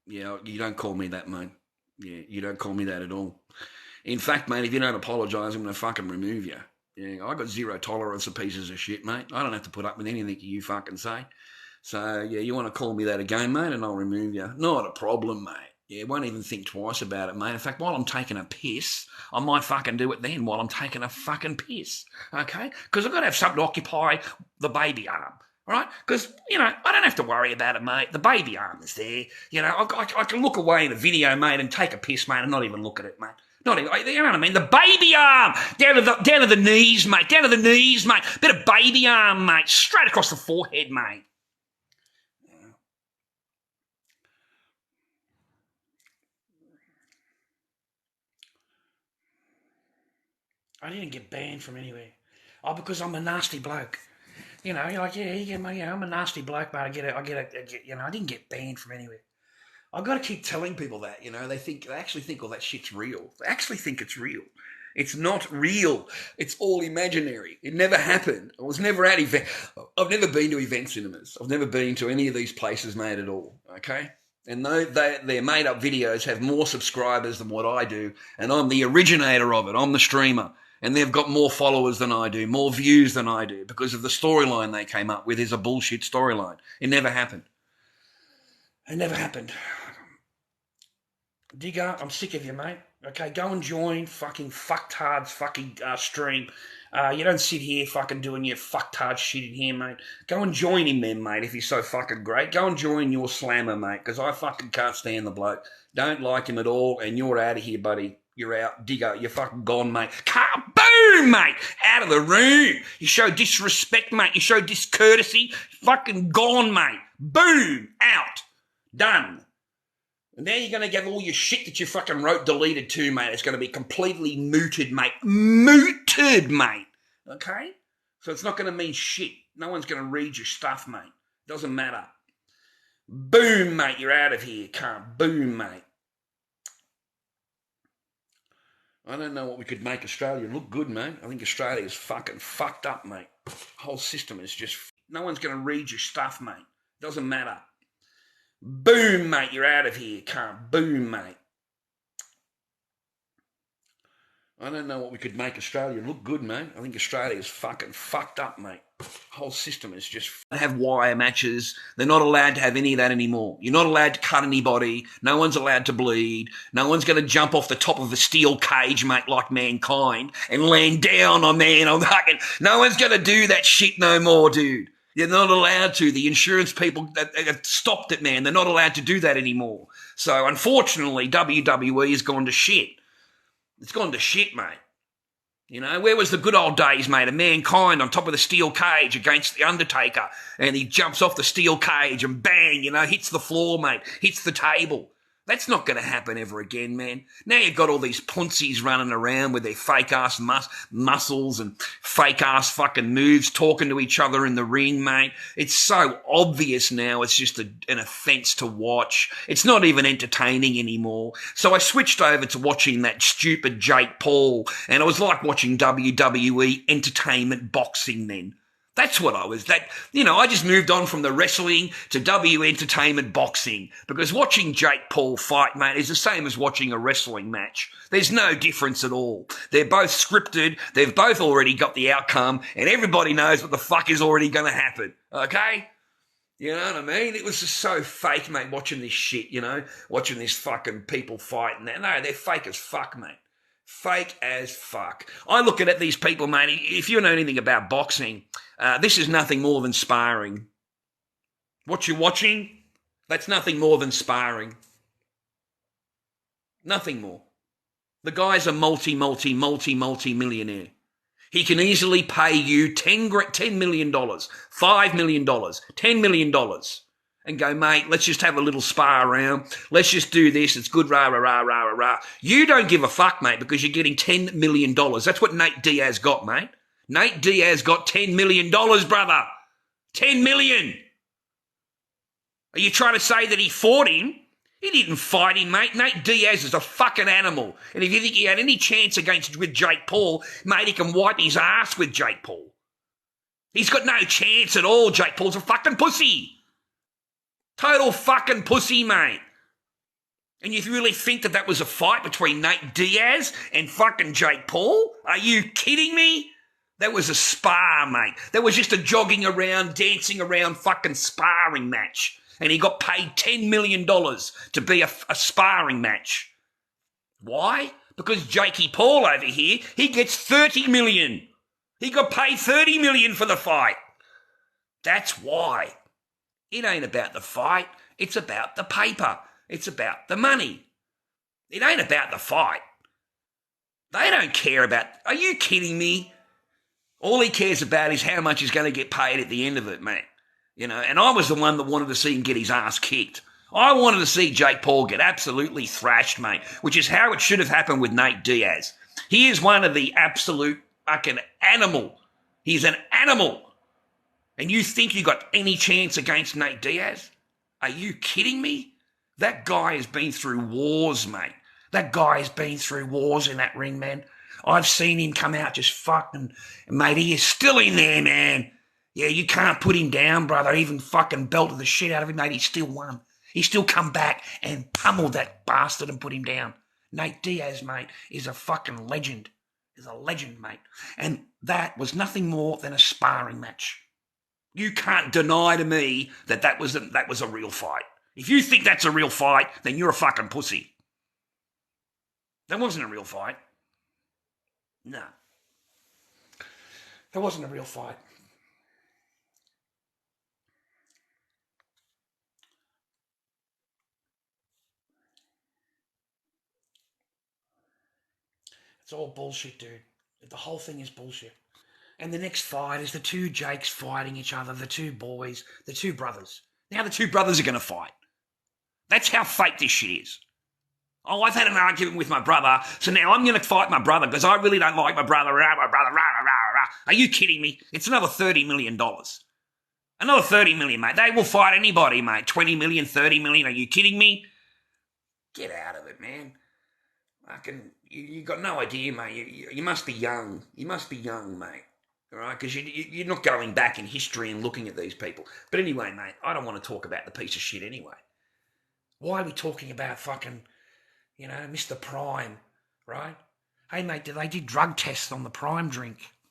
You don't call me that, mate. Yeah, you don't call me that at all. In fact, mate, if you don't apologise, I'm going to fucking remove you. Yeah, I got zero tolerance for pieces of shit, mate. I don't have to put up with anything you fucking say. So, yeah, you want to call me that again, mate, and I'll remove you. Not a problem, mate. Yeah, won't even think twice about it, mate. In fact, while I'm taking a piss, I might fucking do it then while I'm taking a fucking piss, okay? Because I've got to have something to occupy the baby arm. All right? Because, I don't have to worry about it, mate. The baby arm is there. I can look away in a video, mate, and take a piss, mate, and not even look at it, mate. Not even, you know what I mean? The baby arm! Down to the knees, mate. Down to the knees, mate. Bit of baby arm, mate. Straight across the forehead, mate. I didn't get banned from anywhere. Oh, because I'm a nasty bloke. You're like, I'm a nasty bloke, but I didn't get banned from anywhere. I've got to keep telling people that, they actually think all that shit's real. They actually think it's real. It's not real. It's all imaginary. It never happened. I was never at event. I've never been to event cinemas. I've never been to any of these places, mate, at all. Okay? And their made-up videos have more subscribers than what I do, and I'm the originator of it. I'm the streamer. And they've got more followers than I do, more views than I do, because of the storyline they came up with is a bullshit storyline. It never happened. It never happened. Digger, I'm sick of you, mate. Okay, go and join fucking fucktard's fucking stream. You don't sit here fucking doing your fucktard shit in here, mate. Go and join him then, mate, if he's so fucking great. Go and join your slammer, mate, because I fucking can't stand the bloke. Don't like him at all, and you're out of here, buddy. You're out. Digger, you're fucking gone, mate. Boom, mate. Out of the room. You show disrespect, mate. You show discourtesy. Fucking gone, mate. Boom. Out. Done. And now you're going to get all your shit that you fucking wrote deleted too, mate. It's going to be completely mooted, mate. Mooted, mate. Okay? So it's not going to mean shit. No one's going to read your stuff, mate. Doesn't matter. Boom, mate. You're out of here, cunt. Boom, mate. I don't know what we could make Australia look good, mate. I think Australia is fucking fucked up, mate. The whole system is just... No one's going to read your stuff, mate. Doesn't matter. Boom, mate, you're out of here, cunt. Boom, mate. I don't know what we could make Australia look good, mate. I think Australia's fucking fucked up, mate. Whole system is just have wire matches. They're not allowed to have any of that anymore. You're not allowed to cut anybody. No one's allowed to bleed. No one's going to jump off the top of a steel cage, mate, like Mankind and land down on man. I'm fucking. No one's going to do that shit no more, dude. They're not allowed to. The insurance people have stopped it, man. They're not allowed to do that anymore. So unfortunately, WWE has gone to shit. It's gone to shit, mate. You know, where was the good old days, mate, of Mankind on top of the steel cage against The Undertaker, and he jumps off the steel cage and bang, you know, hits the floor, mate, hits the table. That's not going to happen ever again, man. Now you've got all these punsies running around with their fake-ass muscles and fake-ass fucking moves talking to each other in the ring, mate. It's so obvious now it's just an offence to watch. It's not even entertaining anymore. So I switched over to watching that stupid Jake Paul, and it was like watching WWE entertainment boxing then. That's what I was. I just moved on from the wrestling to W entertainment boxing, because watching Jake Paul fight, mate, is the same as watching a wrestling match. There's no difference at all. They're both scripted. They've both already got the outcome, and everybody knows what the fuck is already going to happen. Okay? You know what I mean? It was just so fake, mate, watching this shit, you know, watching this fucking people fight. No, they're fake as fuck, mate. Fake as fuck. I look at these people, mate, if you know anything about boxing, this is nothing more than sparring. What you're watching, that's nothing more than sparring. Nothing more. The guy's a multi-millionaire. He can easily pay you $10 million, $5 million, $10 million. And go, mate, let's just have a little spar around. Let's just do this. It's good, rah, rah, rah, rah, rah, rah. You don't give a fuck, mate, because you're getting $10 million. That's what Nate Diaz got, mate. Nate Diaz got $10 million, brother. $10 million. Are you trying to say that he fought him? He didn't fight him, mate. Nate Diaz is a fucking animal. And if you think he had any chance with Jake Paul, mate, he can wipe his ass with Jake Paul. He's got no chance at all. Jake Paul's a fucking pussy. Total fucking pussy, mate. And you really think that was a fight between Nate Diaz and fucking Jake Paul? Are you kidding me? That was a spar, mate. That was just a jogging around, dancing around fucking sparring match. And he got paid $10 million to be a sparring match. Why? Because Jakey Paul over here, he gets $30 million. He got paid $30 million for the fight. That's why. It ain't about the fight. It's about the paper. It's about the money. It ain't about the fight. They don't care about... Are you kidding me? All he cares about is how much he's going to get paid at the end of it, mate. You know, and I was the one that wanted to see him get his ass kicked. I wanted to see Jake Paul get absolutely thrashed, mate, which is how it should have happened with Nate Diaz. He is one of the absolute fucking animal. He's an animal. And you think you got any chance against Nate Diaz? Are you kidding me? That guy has been through wars, mate. That guy has been through wars in that ring, man. I've seen him come out just fucking... Mate, he is still in there, man. Yeah, you can't put him down, brother. Even fucking belted the shit out of him, mate. He still won. He still come back and pummeled that bastard and put him down. Nate Diaz, mate, is a fucking legend. He's a legend, mate. And that was nothing more than a sparring match. You can't deny to me that was a real fight. If you think that's a real fight, then you're a fucking pussy. That wasn't a real fight. No. That wasn't a real fight. It's all bullshit, dude. The whole thing is bullshit. And the next fight is the two Jakes fighting each other, the two boys, the two brothers. Now the two brothers are going to fight. That's how fake this shit is. Oh, I've had an argument with my brother, so now I'm going to fight my brother because I really don't like my brother. Are you kidding me? It's another $30 million. Another $30 million, mate. They will fight anybody, mate. 20 million, 30 million. Are you kidding me? Get out of it, man. You got no idea, mate. You must be young. You must be young, mate. All right? Because you're not going back in history and looking at these people. But anyway, mate, I don't want to talk about the piece of shit anyway. Why are we talking about fucking, Mr. Prime, right? Hey, mate, they did drug tests on the Prime drink.